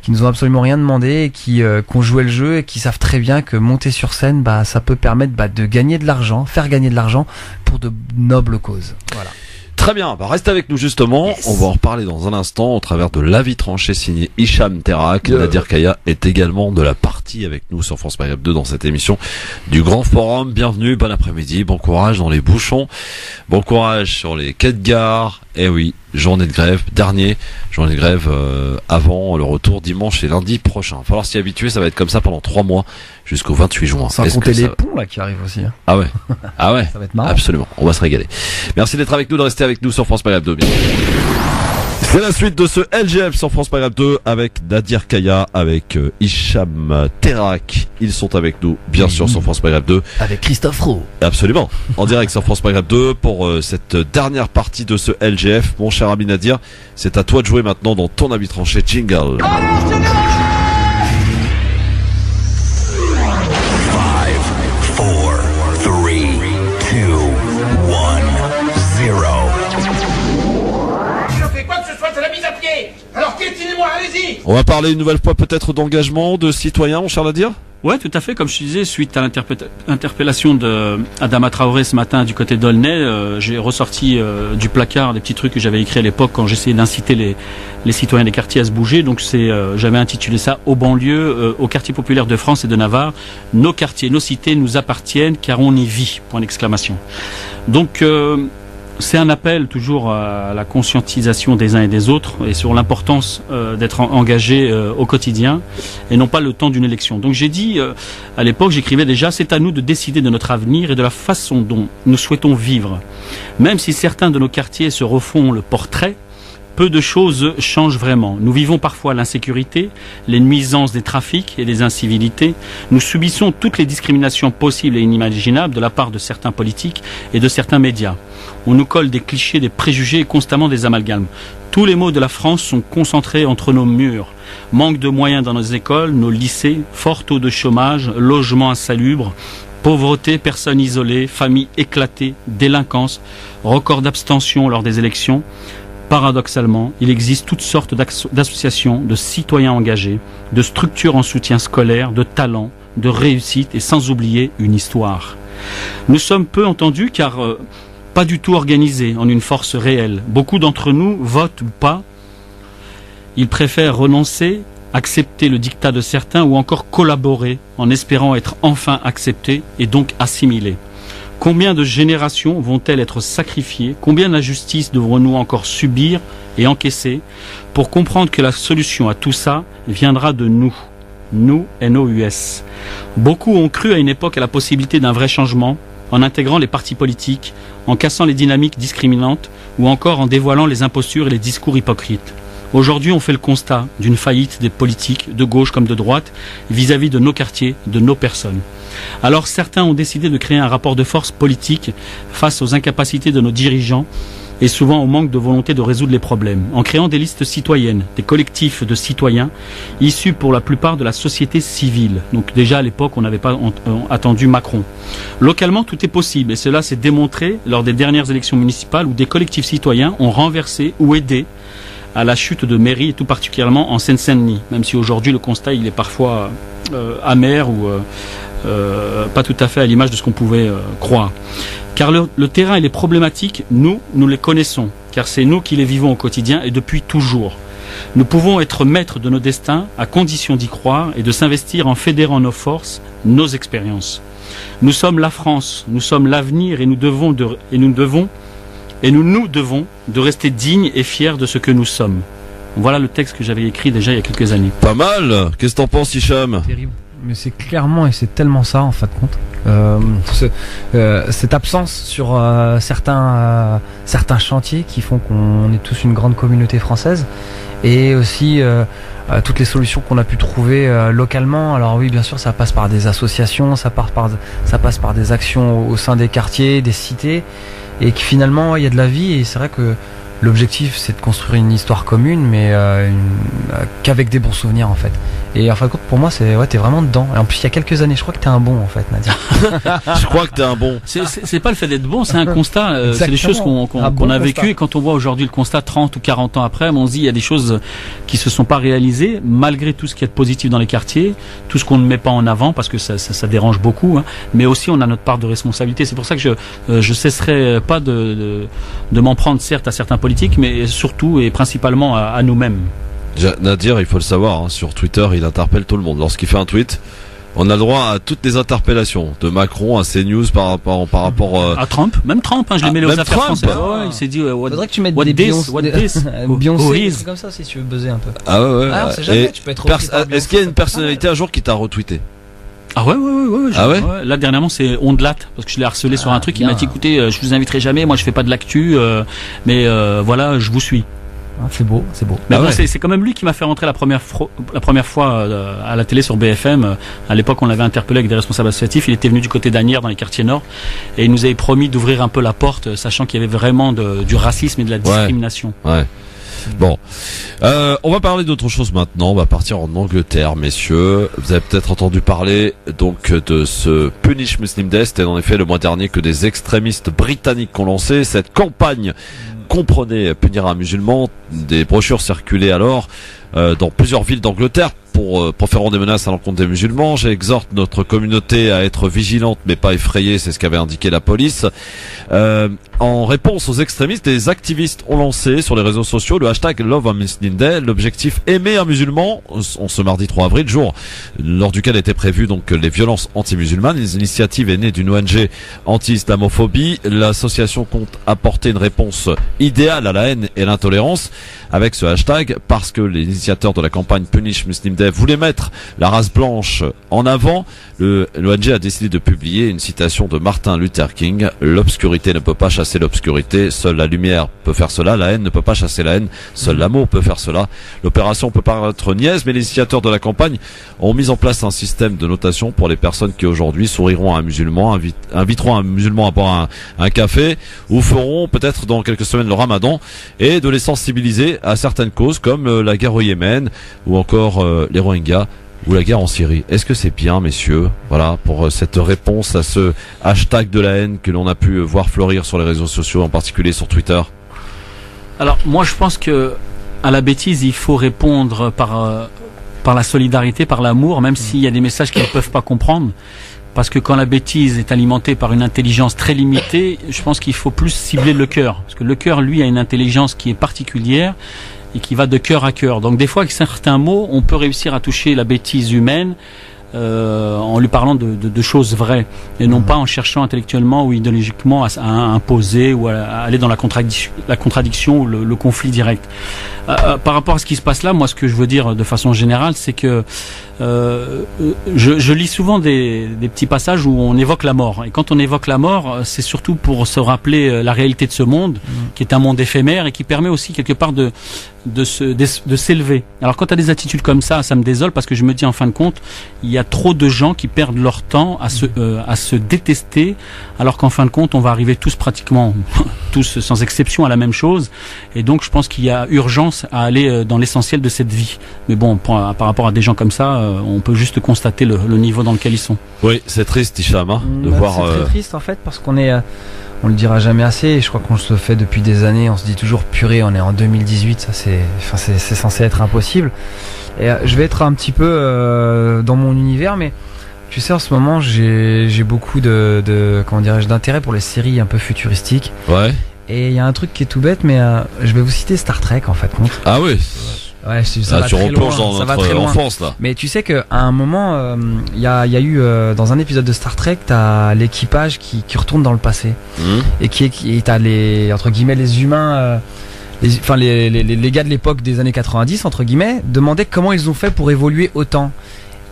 S3: qui nous ont absolument rien demandé et qui ont joué le jeu et qui savent très bien que monter sur scène, ça peut permettre de gagner de l'argent, faire gagner de l'argent pour de nobles causes. Voilà.
S2: Très bien, reste avec nous justement, on va en reparler dans un instant au travers de l'avis tranché signé Hicham Terak. Nadir Kaya est également de la partie avec nous sur France Maghreb 2 dans cette émission du Grand Forum. Bienvenue, bon après-midi, bon courage dans les bouchons, bon courage sur les quais de gare. Eh oui, journée de grève, dernier journée de grève avant le retour dimanche et lundi prochain. Il va falloir s'y habituer, ça va être comme ça pendant 3 mois jusqu'au 28 juin.
S3: Sans compter les ponts là qui arrivent aussi.
S2: Ah ouais,
S3: ça va être marrant.
S2: Absolument, on va se régaler. Merci d'être avec nous, de rester avec nous sur France Maghreb 2. C'est la suite de ce LGF sur France Maghreb 2 avec Nadir Kaya, avec Hicham Terak. Ils sont avec nous, bien sûr, sur France Maghreb 2.
S3: Avec Christophe Roux.
S2: Absolument. En direct sur France Maghreb 2 pour cette dernière partie de ce LGF. Mon cher ami Nadir, c'est à toi de jouer maintenant dans ton avis tranché. Jingle.
S14: Alors piétinez-moi, allez-y.
S2: On va parler une nouvelle fois peut-être d'engagement, de citoyens, mon cher Nadir.
S4: Ouais, tout à fait. Comme je te disais, suite à l'interpellation de Adama Traoré ce matin du côté d'Aulnay, j'ai ressorti du placard des petits trucs que j'avais écrits à l'époque quand j'essayais d'inciter les citoyens des quartiers à se bouger. Donc j'avais intitulé ça « Aux banlieues, aux quartiers populaires de France et de Navarre, nos quartiers, nos cités nous appartiennent car on y vit ». Point d'exclamation. Donc c'est un appel toujours à la conscientisation des uns et des autres et sur l'importance d'être engagé au quotidien et non pas le temps d'une élection. Donc j'ai dit, à l'époque j'écrivais déjà, c'est à nous de décider de notre avenir et de la façon dont nous souhaitons vivre. Même si certains de nos quartiers se refont le portrait, peu de choses changent vraiment. Nous vivons parfois l'insécurité, les nuisances des trafics et des incivilités. Nous subissons toutes les discriminations possibles et inimaginables de la part de certains politiques et de certains médias. On nous colle des clichés, des préjugés et constamment des amalgames. Tous les maux de la France sont concentrés entre nos murs. Manque de moyens dans nos écoles, nos lycées, fort taux de chômage, logements insalubres, pauvreté, personnes isolées, familles éclatées, délinquance, record d'abstention lors des élections. Paradoxalement, il existe toutes sortes d'associations, de citoyens engagés, de structures en soutien scolaire, de talents, de réussite et sans oublier une histoire. Nous sommes peu entendus car pas du tout organisés en une force réelle. Beaucoup d'entre nous votent ou pas. Ils préfèrent renoncer accepter le diktat de certains ou encore collaborer en espérant être enfin acceptés et donc assimilés? Combien de générations vont-elles être sacrifiées? Combien d'injustices devrons-nous encore subir et encaisser pour comprendre que la solution à tout ça viendra de nous? Nous, N-O-U-S. Beaucoup ont cru à une époque à la possibilité d'un vrai changement en intégrant les partis politiques, en cassant les dynamiques discriminantes ou encore en dévoilant les impostures et les discours hypocrites. Aujourd'hui, on fait le constat d'une faillite des politiques, de gauche comme de droite, vis-à-vis de nos quartiers, de nos personnes. Alors certains ont décidé de créer un rapport de force politique face aux incapacités de nos dirigeants et souvent au manque de volonté de résoudre les problèmes, en créant des listes citoyennes, des collectifs de citoyens issus pour la plupart de la société civile. Donc déjà à l'époque, on n'avait pas attendu Macron. Localement, tout est possible et cela s'est démontré lors des dernières élections municipales où des collectifs citoyens ont renversé ou aidé à la chute de mairies, et tout particulièrement en Seine-Saint-Denis, même si aujourd'hui le constat il est parfois amer ou pas tout à fait à l'image de ce qu'on pouvait croire. Car le terrain et les problématiques, nous les connaissons, car c'est nous qui les vivons au quotidien et depuis toujours. Nous pouvons être maîtres de nos destins à condition d'y croire et de s'investir en fédérant nos forces, nos expériences. Nous sommes la France, nous sommes l'avenir et nous devons de rester dignes et fiers de ce que nous sommes. Voilà le texte que j'avais écrit déjà il y a quelques années.
S2: Pas mal. Qu'est-ce que t'en penses, Hicham?
S3: Terrible. Mais c'est clairement et c'est tellement ça en fin de compte. Cette absence sur certains chantiers qui font qu'on est tous une grande communauté française et aussi toutes les solutions qu'on a pu trouver localement. Alors oui, bien sûr, ça passe par des associations, ça passe par des actions au sein des quartiers, des cités, et que finalement il y a de la vie. Et c'est vrai que l'objectif c'est de construire une histoire commune, mais qu'avec des bons souvenirs en fait. Et en fin de compte, pour moi, c'est t'es vraiment dedans. Et en plus, il y a quelques années, je crois que t'es un bon en fait, Nadia.
S2: Je crois que t'es un bon.
S4: C'est pas le fait d'être bon, c'est un constat. C'est des choses qu'on a vécues. Et quand on voit aujourd'hui le constat 30 ou 40 ans après, on se dit il y a des choses qui se sont pas réalisées malgré tout ce qu'il y a de positif dans les quartiers, tout ce qu'on ne met pas en avant parce que ça dérange beaucoup. Hein. Mais aussi, on a notre part de responsabilité. C'est pour ça que je cesserai pas de m'en prendre certes à certains politiques, mais surtout et principalement à nous-mêmes.
S2: Nadir, il faut le savoir, hein, sur Twitter, il interpelle tout le monde. Lorsqu'il fait un tweet, on a le droit à toutes les interpellations, de Macron à CNews par rapport
S4: à Trump, même Trump, hein, je l'ai mêlé aux affaires françaises. Ouais, il s'est dit
S3: faudrait que tu mettes des Beyoncé comme ça si tu veux buzzer un peu.
S2: Ah ouais.
S3: Ah, on sait jamais, tu peux être
S2: est-ce qu'il y a une personnalité un jour qui t'a retweeté?
S4: Ah ouais.
S2: Ouais.
S4: Là dernièrement c'est Ondelat parce que je l'ai harcelé sur un truc. Il m'a dit écoutez, je vous inviterai jamais, moi je fais pas de l'actu, mais voilà, je vous suis.
S3: C'est beau.
S4: Mais bon, c'est quand même lui qui m'a fait rentrer la première fois à la télé sur BFM. À l'époque, on l'avait interpellé avec des responsables associatifs. Il était venu du côté d'Asnières, dans les quartiers nord, et il nous avait promis d'ouvrir un peu la porte, sachant qu'il y avait vraiment du racisme et de la discrimination.
S2: Ouais. Bon, on va parler d'autre chose maintenant. On va partir en Angleterre, messieurs. Vous avez peut-être entendu parler donc de ce Punish Muslim Day. C'était en effet le mois dernier que des extrémistes britanniques ont lancé cette campagne. Comprenez punir un musulman. Des brochures circulaient alors dans plusieurs villes d'Angleterre pour proférant des menaces à l'encontre des musulmans. J'exhorte notre communauté à être vigilante mais pas effrayée, c'est ce qu'avait indiqué la police. En réponse aux extrémistes, des activistes ont lancé sur les réseaux sociaux le hashtag Love a Muslim Day, l'objectif aimer un musulman, en ce mardi 3 avril, jour lors duquel étaient prévues donc les violences anti-musulmanes. L'initiative est née d'une ONG anti-islamophobie. L'association compte apporter une réponse idéale à la haine et l'intolérance avec ce hashtag parce que les initiateurs de la campagne Punish Muslim Day voulaient mettre la race blanche en avant. L'ONG a décidé de publier une citation de Martin Luther King: l'obscurité ne peut pas chasser l'obscurité, seule la lumière peut faire cela, la haine ne peut pas chasser la haine, seul l'amour peut faire cela. L'opération peut paraître niaise, mais les initiateurs de la campagne ont mis en place un système de notation pour les personnes qui aujourd'hui souriront à un musulman, inviteront un musulman à boire un café, ou feront peut-être dans quelques semaines le ramadan, et de les sensibiliser à certaines causes comme la guerre au Yémen ou encore les Rohingyas ou la guerre en Syrie. Est-ce que c'est bien, messieurs, voilà, pour cette réponse à ce hashtag de la haine que l'on a pu voir fleurir sur les réseaux sociaux, en particulier sur Twitter?
S4: Alors moi je pense que à la bêtise il faut répondre par la solidarité, par l'amour, même s'il y a des messages qu'ils ne peuvent pas comprendre. Parce que quand la bêtise est alimentée par une intelligence très limitée, je pense qu'il faut plus cibler le cœur. Parce que le cœur, lui, a une intelligence qui est particulière et qui va de cœur à cœur. Donc des fois, avec certains mots, on peut réussir à toucher la bêtise humaine en lui parlant de choses vraies et non pas en cherchant intellectuellement ou idéologiquement à imposer ou à aller dans la contradiction ou le conflit direct. Par rapport à ce qui se passe là, moi ce que je veux dire de façon générale, c'est que je lis souvent des petits passages où on évoque la mort. Et quand on évoque la mort, c'est surtout pour se rappeler la réalité de ce monde, qui est un monde éphémère et qui permet aussi quelque part de s'élever. Alors quand tu as des attitudes comme ça me désole parce que je me dis en fin de compte, il y a trop de gens qui perdent leur temps à se détester, alors qu'en fin de compte, on va arriver pratiquement tous sans exception à la même chose. Et donc je pense qu'il y a urgence à aller dans l'essentiel de cette vie. Mais bon, par rapport à des gens comme ça, on peut juste constater le niveau dans lequel ils sont.
S2: Oui, c'est triste, Hicham, hein, de voir.
S3: C'est très triste en fait parce qu'on est, on le dira jamais assez. Et je crois qu'on se le fait depuis des années. On se dit toujours purée, on est en 2018, ça c'est censé être impossible. Et je vais être un petit peu dans mon univers, mais tu sais en ce moment j'ai beaucoup comment dirais-je d'intérêt pour les séries un peu futuristiques.
S2: Ouais.
S3: Et il y a un truc qui est tout bête, mais je vais vous citer Star Trek en fait.
S2: Ah oui.
S3: Ouais, ça va
S2: tu
S3: très
S2: replonges
S3: loin,
S2: dans
S3: ça va
S2: notre
S3: très loin.
S2: enfance là.
S3: Mais tu sais qu'à un moment, il y a eu dans un épisode de Star Trek, t'as l'équipage qui retourne dans le passé et t'as les entre guillemets les humains, les gars de l'époque des années 90 entre guillemets demandaient comment ils ont fait pour évoluer autant.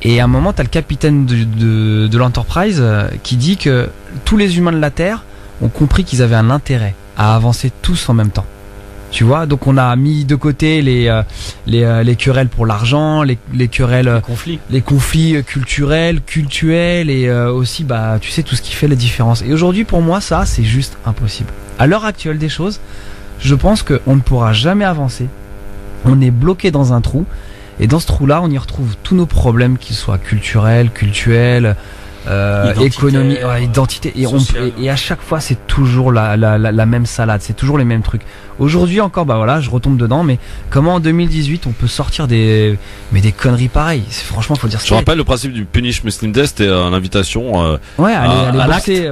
S3: Et à un moment, t'as le capitaine de l'Enterprise qui dit que tous les humains de la Terre ont compris qu'ils avaient un intérêt à avancer tous en même temps. Tu vois, donc on a mis de côté les querelles pour l'argent, les querelles, les conflits culturels et aussi tu sais tout ce qui fait la différence. Et aujourd'hui pour moi ça c'est juste impossible. À l'heure actuelle des choses, je pense qu'on ne pourra jamais avancer. On est bloqué dans un trou et dans ce trou-là on y retrouve tous nos problèmes, qu'ils soient culturels, économie, identité et à chaque fois c'est toujours la même salade, c'est toujours les mêmes trucs. Aujourd'hui encore je retombe dedans, mais comment en 2018 on peut sortir des conneries pareilles, franchement faut dire ça.
S2: Je rappelle le principe du Punish Muslim Day, c'était l'invitation
S3: à l'acte.
S2: Il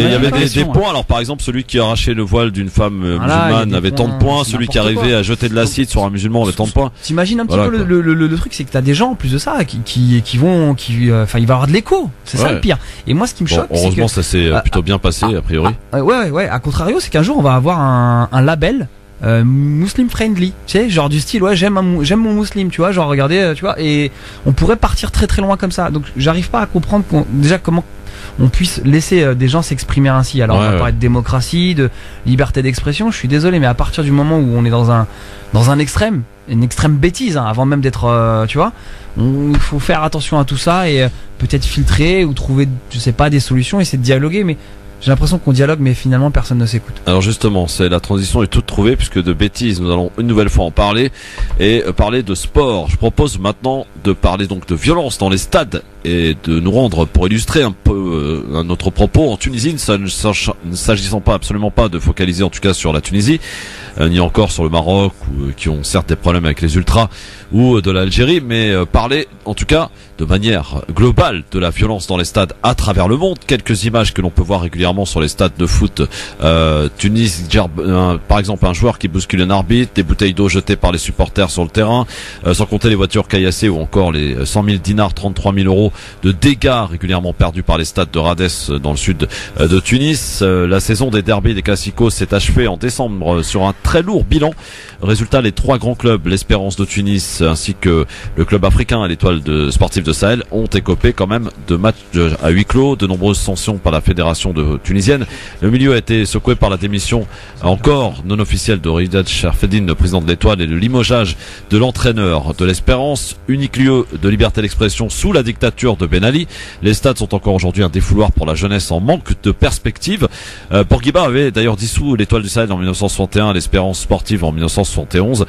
S2: y avait des points. Alors par exemple celui qui a arraché le voile d'une femme musulmane avait tant de points, celui qui arrivait à jeter de l'acide sur un musulman avait tant de points.
S3: T'imagines un petit peu le truc, c'est que t'as des gens en plus de ça il va y avoir de l'écho, c'est ça le pire. Et moi ce qui me choque,
S2: heureusement ça s'est plutôt bien passé a priori.
S3: Ouais, à contrario c'est qu'un jour on va avoir un label Muslim friendly, tu sais, genre du style j'aime mon musulman, tu vois, genre regardez, tu vois, et on pourrait partir très très loin comme ça. Donc j'arrive pas à comprendre déjà comment on puisse laisser des gens s'exprimer ainsi. Alors on va parler de démocratie, de liberté d'expression, je suis désolé, mais à partir du moment où on est dans un extrême, une extrême bêtise, avant même d'être tu vois, il faut faire attention à tout ça et peut-être filtrer ou trouver, je sais pas, des solutions, essayer de dialoguer, mais j'ai l'impression qu'on dialogue mais finalement personne ne s'écoute.
S2: Alors justement, la transition est toute trouvée puisque de bêtises nous allons une nouvelle fois en parler et parler de sport. Je propose maintenant de parler donc de violence dans les stades et de nous rendre pour illustrer un peu notre propos en Tunisie, ne s'agissant absolument pas de focaliser en tout cas sur la Tunisie, ni encore sur le Maroc qui ont certes des problèmes avec les ultras ou de l'Algérie, mais parler en tout cas de manière globale de la violence dans les stades à travers le monde. Quelques images que l'on peut voir régulièrement sur les stades de foot. Tunis, par exemple un joueur qui bouscule un arbitre, des bouteilles d'eau jetées par les supporters sur le terrain, sans compter les voitures caillassées ou encore les 100 000 dinars, 33 000 euros de dégâts régulièrement perdus par les stades de Rades dans le sud de Tunis. La saison des derbys des classicos s'est achevée en décembre sur un très lourd bilan. Résultat, les trois grands clubs, l'Espérance de Tunis ainsi que le club africain et l'Étoile sportive de Sahel, ont écopé quand même de matchs à huis clos, de nombreuses sanctions par la fédération tunisienne. Le milieu a été secoué par la démission encore non officielle de Riyad Sharfeddine, le président de l'Étoile, et le limogeage de l'entraîneur de l'Espérance, unique lieu de liberté d'expression sous la dictature de Ben Ali. Les stades sont encore aujourd'hui un défouloir pour la jeunesse en manque de perspective. Bourguiba avait d'ailleurs dissous l'Étoile du Sahel en 1961, l'Espérance sportive en 1971,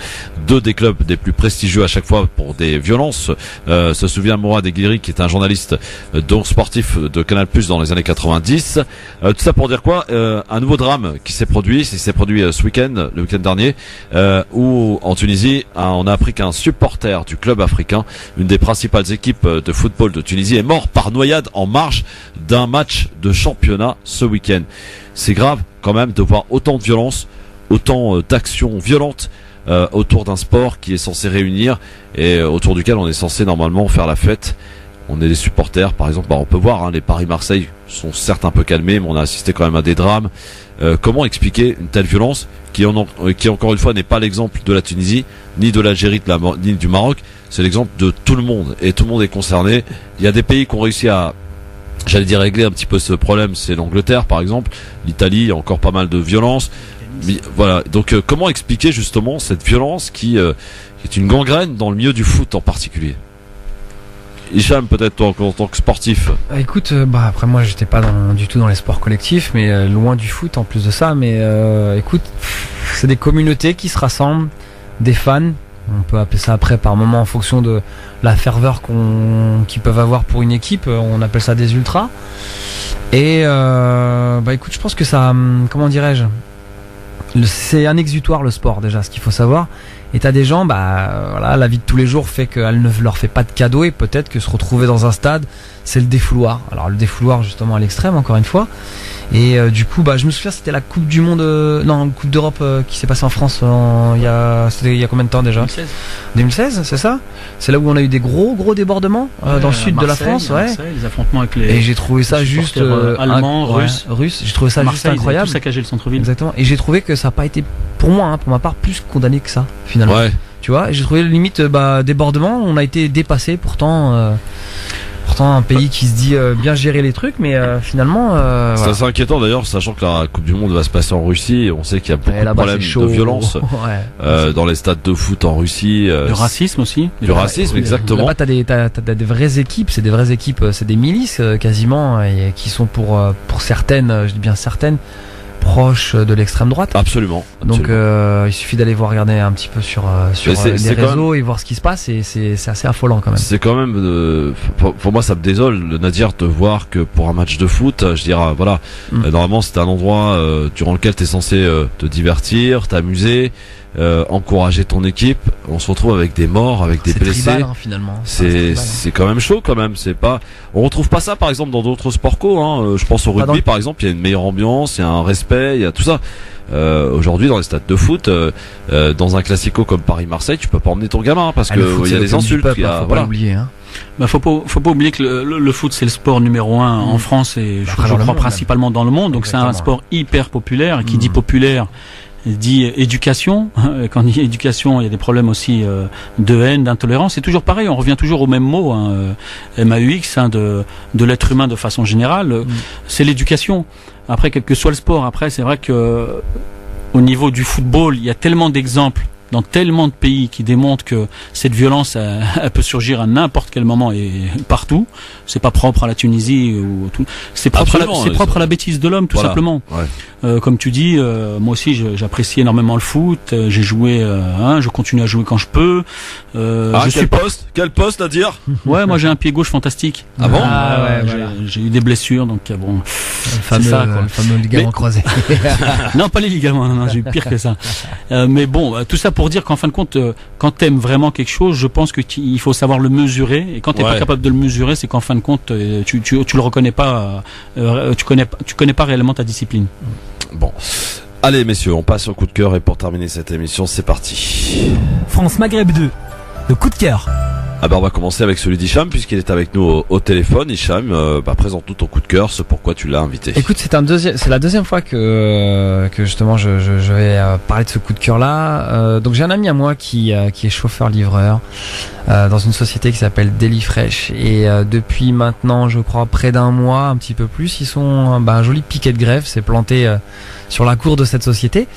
S2: deux des clubs des plus prestigieux à chaque fois pour des violences. Se souvient Mourad Eguiri, qui est un journaliste donc sportif de Canal+ dans les années 90. Tout ça pour dire quoi? Un nouveau drame qui s'est produit ce week-end, le week-end dernier, où en Tunisie, on a appris qu'un supporter du club africain, une des principales équipes de football de Tunisie, est mort par noyade en marge d'un match de championnat ce week-end. C'est grave quand même de voir autant de violence, autant d'actions violentes autour d'un sport qui est censé réunir et autour duquel on est censé normalement faire la fête. On est des supporters, par exemple, on peut voir, les Paris-Marseille sont certes un peu calmés, mais on a assisté quand même à des drames. Comment expliquer une telle violence qui encore une fois n'est pas l'exemple de la Tunisie, ni de l'Algérie, ni du Maroc, c'est l'exemple de tout le monde, et tout le monde est concerné. Il y a des pays qui ont réussi à, régler un petit peu ce problème, c'est l'Angleterre par exemple, l'Italie, il y a encore pas mal de violence. Voilà, donc comment expliquer justement cette violence qui est une gangrène dans le milieu du foot en particulier? Hicham, peut-être toi en tant que sportif.
S3: Écoute, après moi j'étais pas du tout dans les sports collectifs, mais loin du foot en plus de ça. Mais écoute, c'est des communautés qui se rassemblent, des fans. On peut appeler ça après par moment en fonction de la ferveur qu'ils peuvent avoir pour une équipe. On appelle ça des ultras. Et écoute, je pense que ça, comment dirais-je, c'est un exutoire le sport déjà, ce qu'il faut savoir. Et t'as des gens, voilà, la vie de tous les jours fait qu'elle ne leur fait pas de cadeaux et peut-être que se retrouver dans un stade, c'est le défouloir. Alors le défouloir justement à l'extrême, encore une fois. Et du coup, je me souviens, c'était la Coupe du Monde, Coupe d'Europe qui s'est passée en France il y a combien de temps déjà? 2016, c'est ça? C'est là où on a eu des gros débordements dans le sud
S4: Marseille,
S3: de la France, ouais.
S4: Marseille, les affrontements avec les.
S3: Et j'ai trouvé ça juste
S4: allemands, russes.
S3: J'ai trouvé ça
S4: Marseille,
S3: juste incroyable.
S4: Tout saccagé le centre-ville.
S3: Exactement. Et j'ai trouvé que ça n'a pas été, pour moi, pour ma part, plus condamné que ça finalement.
S2: Ouais.
S3: Tu vois, j'ai trouvé limite débordement. On a été dépassé pourtant. Pourtant un pays qui se dit bien gérer les trucs, mais finalement
S2: c'est
S3: voilà.
S2: assez inquiétant d'ailleurs, sachant que la Coupe du Monde va se passer en Russie et on sait qu'il y a beaucoup de problèmes de violence dans les stades de foot en Russie.
S4: Du racisme aussi.
S2: Du racisme, exactement.
S3: Là-bas t'as des vraies équipes, c'est des milices quasiment, et qui sont pour certaines, je dis bien certaines, proches de l'extrême droite.
S2: Absolument.
S3: Donc il suffit d'aller regarder un petit peu sur les réseaux et voir ce qui se passe, et c'est assez affolant quand même.
S2: C'est quand même pour moi ça me désole, Nadir, de voir que pour un match de foot, je dirais voilà, normalement c'est un endroit durant lequel tu es censé te divertir, t'amuser, encourager ton équipe. On se retrouve avec des morts, avec des blessés.
S3: Tribal, finalement.
S2: C'est quand même chaud quand même. On retrouve pas ça par exemple dans d'autres sports co. Je pense au rugby par exemple, il y a une meilleure ambiance, il y a un respect, il y a tout ça. Aujourd'hui dans les stades de foot, dans un classico comme Paris-Marseille, tu peux pas emmener ton gamin parce que il y a des insultes.
S3: Faut pas l'oublier.
S4: Faut pas oublier que le foot c'est le sport numéro 1 en France et je crois principalement dans le monde. Donc c'est un sport hyper populaire. Qui dit populaire dit éducation. Quand on dit éducation, il y a des problèmes aussi de haine, d'intolérance. C'est toujours pareil, on revient toujours au même mot, MAUX, de l'être humain de façon générale. C'est l'éducation. Après, quel que soit le sport, après, c'est vrai que au niveau du football, il y a tellement d'exemples dans tellement de pays qui démontrent que cette violence elle peut surgir à n'importe quel moment et partout. C'est pas propre à la Tunisie ou tout. C'est propre à la bêtise de l'homme, tout simplement. Ouais. Comme tu dis, moi aussi j'apprécie énormément le foot. J'ai joué, je continue à jouer quand je peux.
S2: Quel poste à dire?
S4: Ouais, moi j'ai un pied gauche fantastique.
S2: Ah bon?
S4: J'ai eu des blessures, donc bon.
S3: Le fameux ligament croisé.
S4: Non, pas les ligaments. Non, j'ai eu pire que ça. Mais bon, tout ça pour dire qu'en fin de compte, quand t'aimes vraiment quelque chose, je pense que il faut savoir le mesurer. Et quand t'es pas capable de le mesurer, c'est qu'en fin de compte, tu le reconnais pas, tu connais pas réellement ta discipline.
S2: Bon. Allez messieurs, on passe au coup de cœur et pour terminer cette émission, c'est parti.
S15: France Maghreb 2, le coup de cœur.
S2: On va commencer avec celui d'Hicham puisqu'il est avec nous au téléphone. Hicham, présente-nous ton coup de cœur, ce pourquoi tu l'as invité.
S3: Écoute, c'est la deuxième fois que justement je vais parler de ce coup de cœur là. Donc j'ai un ami à moi qui est chauffeur-livreur dans une société qui s'appelle Delifresh et depuis maintenant je crois près d'un mois, un petit peu plus, ils sont un joli piquet de grève s'est planté sur la cour de cette société.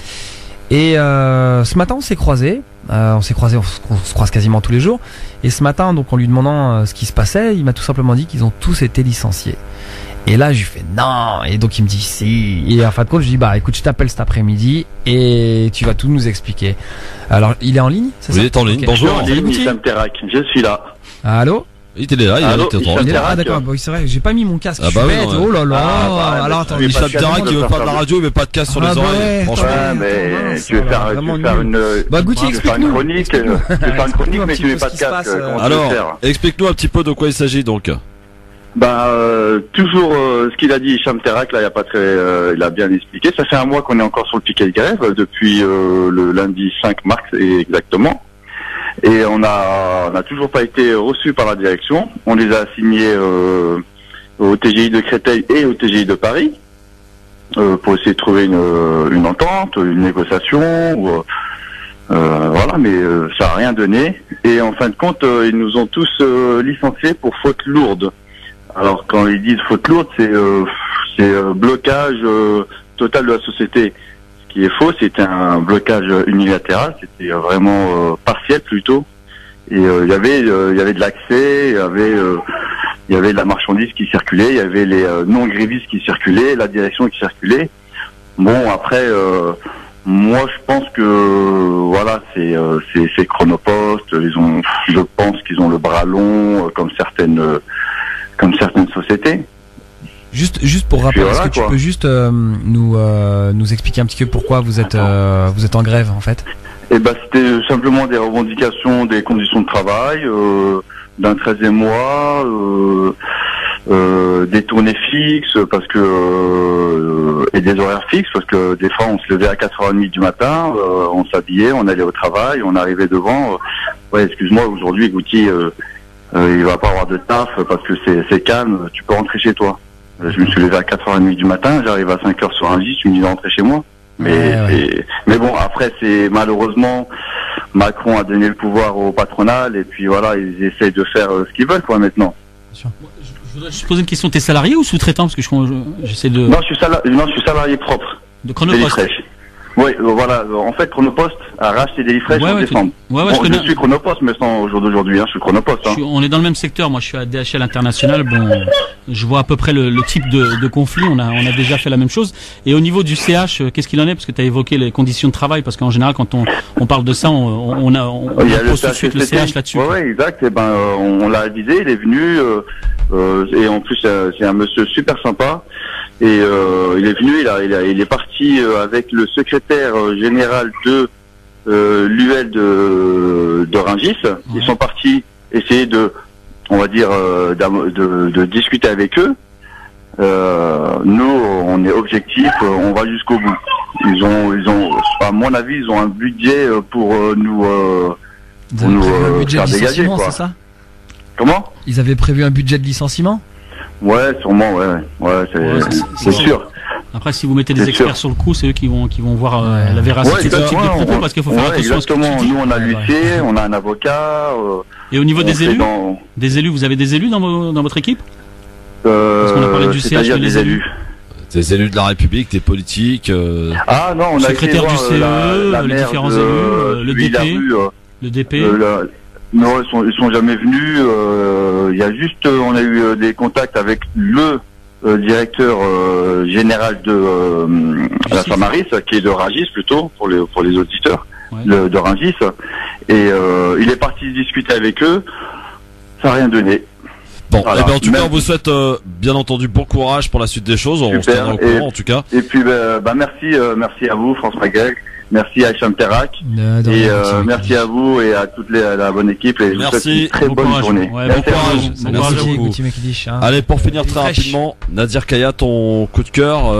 S3: Et ce matin on s'est croisés, on se croise quasiment tous les jours. Et ce matin, donc en lui demandant ce qui se passait, il m'a tout simplement dit qu'ils ont tous été licenciés. Et là, je lui fais non. Et donc il me dit si. Et en fin de compte, je dis écoute, je t'appelle cet après-midi et tu vas tout nous expliquer. Alors, il est en ligne, c'est ça?
S2: Vous êtes en ligne. Bonjour.
S16: Hicham Terak, je suis là.
S3: Allô?
S2: Il était là, il est là.
S3: Ah d'accord, c'est vrai, j'ai pas mis mon casque.
S2: Ah bah oui,
S3: oh là là. Alors attends,
S2: Hicham Terak qui veut faire de la radio, il met pas de casque sur les oreilles. Franchement.
S16: Mais tu veux faire une
S3: Goutti, explique-nous.
S16: Tu veux faire une chronique, mais tu mets pas de casque.
S2: Alors, explique-nous un petit peu de quoi il s'agit donc.
S16: Toujours ce qu'il a dit Hicham Terak, là, il y a pas très, il a bien expliqué. Ça fait un mois qu'on est encore sur le piquet de grève, depuis le lundi 5 mars exactement. Et on n'a toujours pas été reçus par la direction. On les a assignés au TGI de Créteil et au TGI de Paris pour essayer de trouver une entente, une négociation. Voilà, mais ça n'a rien donné. Et en fin de compte, ils nous ont tous licenciés pour faute lourde. Alors quand ils disent faute lourde, c'est blocage total de la société. Ce qui est faux, c'était un blocage unilatéral, c'était vraiment partiel plutôt. Et il y avait de l'accès, il y avait de la marchandise qui circulait, il y avait les non-grévistes qui circulaient, la direction qui circulait. Bon, après, moi je pense que voilà, c'est Chronopost. Je pense qu'ils ont le bras long, comme certaines sociétés.
S3: Juste pour rappeler, est-ce que tu peux juste nous expliquer un petit peu pourquoi vous êtes en grève en fait?
S16: C'était simplement des revendications des conditions de travail, d'un 13e mois, des tournées fixes parce que et des horaires fixes parce que des fois on se levait à 4h30 du matin, on s'habillait, on allait au travail, on arrivait devant. Ouais, excuse-moi, aujourd'hui Gauthier, il va pas avoir de taf parce que c'est calme, tu peux rentrer chez toi. Je me suis levé à 4h30 du matin, j'arrive à 5h sur un lit, tu me dis de rentrer chez moi. Mais bon, après, c'est malheureusement, Macron a donné le pouvoir au patronal et puis voilà, ils essayent de faire ce qu'ils veulent, quoi, maintenant.
S4: Je voudrais juste poser une question, t'es salarié ou sous-traitant? Parce que j'essaie de...
S16: Non, je suis salarié propre.
S4: De Chronopost.
S16: Oui, voilà. En fait, Chronopost a racheté Délifresh en décembre. Je suis Chronopost, mais sans au jour d'aujourd'hui, je suis Chronopost.
S4: On est dans le même secteur. Moi, je suis à DHL International. Bon, je vois à peu près le type de conflit. On a déjà fait la même chose. Et au niveau du CH, qu'est-ce qu'il en est? Parce que tu as évoqué les conditions de travail. Parce qu'en général, quand on parle de ça, on pose tout de suite le CH là-dessus.
S16: Oui, exact. Et on l'a avisé. Il est venu. Et en plus, c'est un monsieur super sympa. Et il est venu, il est parti avec le secrétaire général de l'UL de Rungis. Ils sont partis essayer on va dire, de discuter avec eux. Nous, on est objectif, on va jusqu'au bout. Ils ont, à mon avis, ils ont un budget pour nous faire dégager, quoi.
S3: C'est ça?
S16: Comment?
S3: Ils avaient prévu un budget de licenciement?
S16: Ouais, sûrement, c'est sûr.
S4: Après, si vous mettez des experts sur le coup, c'est eux qui vont voir la véracité de ce type de propos, parce qu'il faut faire attention à ce que tu dis.
S16: Nous, on a l'huissier, on a un avocat.
S4: Et au niveau des élus, vous avez des élus dans votre équipe? Parce qu'on a parlé du CH,
S16: des élus.
S2: Des élus de la République, des politiques.
S16: Ah non, on a
S4: secrétaire du CE, les différents élus, le DP, le DP.
S16: Non, ils sont jamais venus. Il y a juste, on a eu des contacts avec le directeur général de la Samaris, qui est de Rungis plutôt pour les auditeurs, de Rungis. Et il est parti discuter avec eux. Ça n'a rien donné.
S2: Bon, voilà. En tout cas, on vous souhaite bien entendu bon courage pour la suite des choses. On se tiendra au courant en tout cas.
S16: Et puis, merci à vous, France Maghreb. Merci à Hicham Terak. Et merci à vous et à toute la bonne équipe. Et je vous souhaite une très bonne journée.
S2: Merci beaucoup. Allez, pour finir très rapidement, Nadir Kaya, ton coup de cœur,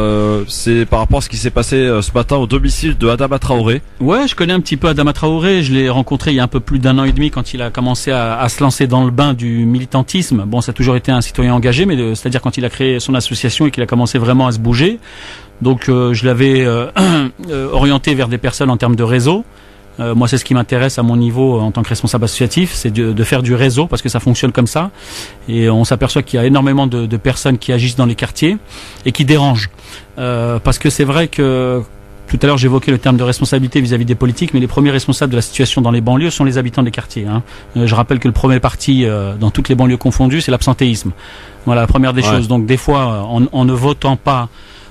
S2: c'est par rapport à ce qui s'est passé ce matin au domicile de Adama Traoré.
S4: Ouais, je connais un petit peu Adama Traoré. Je l'ai rencontré il y a un peu plus d'1 an et demi quand il a commencé à se lancer dans le bain du militantisme. Bon, ça a toujours été un citoyen engagé, mais c'est-à-dire quand il a créé son association et qu'il a commencé vraiment à se bouger. Donc je l'avais orienté vers des personnes en termes de réseau. Moi, c'est ce qui m'intéresse à mon niveau en tant que responsable associatif, c'est de faire du réseau parce que ça fonctionne comme ça. Et on s'aperçoit qu'il y a énormément de personnes qui agissent dans les quartiers et qui dérangent. Parce que c'est vrai que tout à l'heure j'évoquais le terme de responsabilité vis-à-vis des politiques, mais les premiers responsables de la situation dans les banlieues sont les habitants des quartiers. Je rappelle que le premier parti dans toutes les banlieues confondues, c'est l'absentéisme. Voilà la première des choses. Donc des fois, en ne votant pas,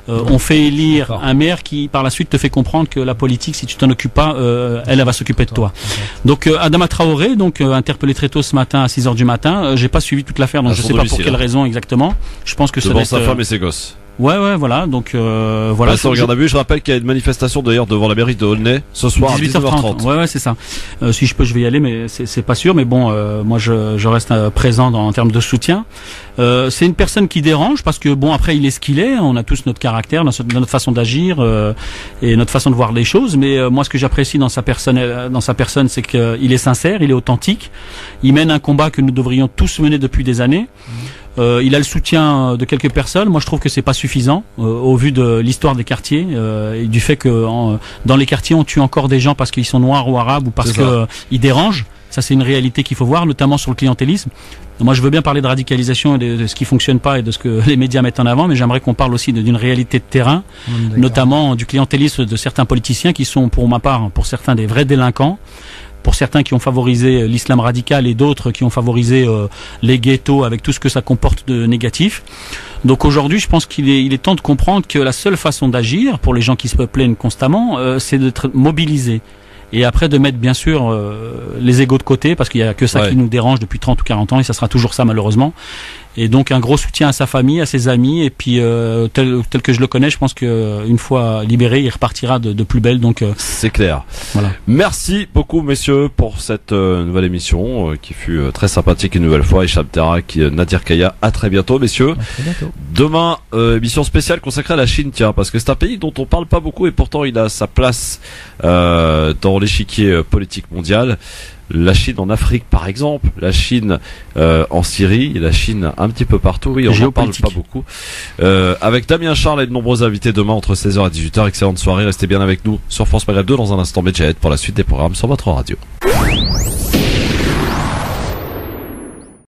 S4: on fait élire un maire qui par la suite te fait comprendre que la politique, si tu t'en occupes pas, elle va s'occuper de toi. Donc Adama Traoré, interpellé très tôt ce matin à 6h du matin, j'ai pas suivi toute l'affaire, donc je sais pas pour quelle raison exactement. Je pense que
S2: devant sa femme et ses gosses.
S4: Ouais, voilà. Donc voilà.
S2: Place en garde à vue. Je rappelle qu'il y a une manifestation d'ailleurs devant la mairie de Aulnay ce soir 18h30. à 19h30.
S4: Ouais, c'est ça. Si je peux, je vais y aller, mais c'est pas sûr. Mais bon, moi je reste présent en termes de soutien. C'est une personne qui dérange parce que bon, après il est ce qu'il est. On a tous notre caractère, notre façon d'agir et notre façon de voir les choses. Mais moi, ce que j'apprécie dans sa personne, c'est qu'il est sincère, il est authentique. Il mène un combat que nous devrions tous mener depuis des années. Il a le soutien de quelques personnes. Moi, je trouve que c'est pas suffisant au vu de l'histoire des quartiers et du fait que dans les quartiers, on tue encore des gens parce qu'ils sont noirs ou arabes ou parce qu'ils dérangent. Ça, c'est une réalité qu'il faut voir, notamment sur le clientélisme. Moi, je veux bien parler de radicalisation et de ce qui fonctionne pas et de ce que les médias mettent en avant, mais j'aimerais qu'on parle aussi d'une réalité de terrain, notamment du clientélisme de certains politiciens qui sont, pour ma part, pour certains des vrais délinquants. Pour certains qui ont favorisé l'islam radical et d'autres qui ont favorisé les ghettos avec tout ce que ça comporte de négatif. Donc aujourd'hui, je pense qu'il est temps de comprendre que la seule façon d'agir, pour les gens qui se plaignent constamment, c'est d'être mobilisé. Et après de mettre bien sûr les égos de côté, parce qu'il y a que ça qui nous dérange depuis 30 ou 40 ans, et ça sera toujours ça malheureusement. Et donc un gros soutien à sa famille, à ses amis, et puis tel que je le connais, je pense qu'une fois libéré, il repartira de plus belle. Donc
S2: c'est clair.
S4: Voilà.
S2: Merci beaucoup messieurs pour cette nouvelle émission qui fut très sympathique une nouvelle fois. Hicham Terak, Nadir Kaya, à très bientôt messieurs.
S3: À très bientôt.
S2: Demain, émission spéciale consacrée à la Chine, tiens, parce que c'est un pays dont on parle pas beaucoup et pourtant il a sa place dans l'échiquier politique mondial. La Chine en Afrique par exemple, la Chine en Syrie, la Chine un petit peu partout, oui, on n'en parle pas beaucoup. Avec Damien Charles et de nombreux invités demain entre 16h et 18h, excellente soirée, restez bien avec nous sur France Maghreb 2 dans un instant Medjahed pour la suite des programmes sur votre radio.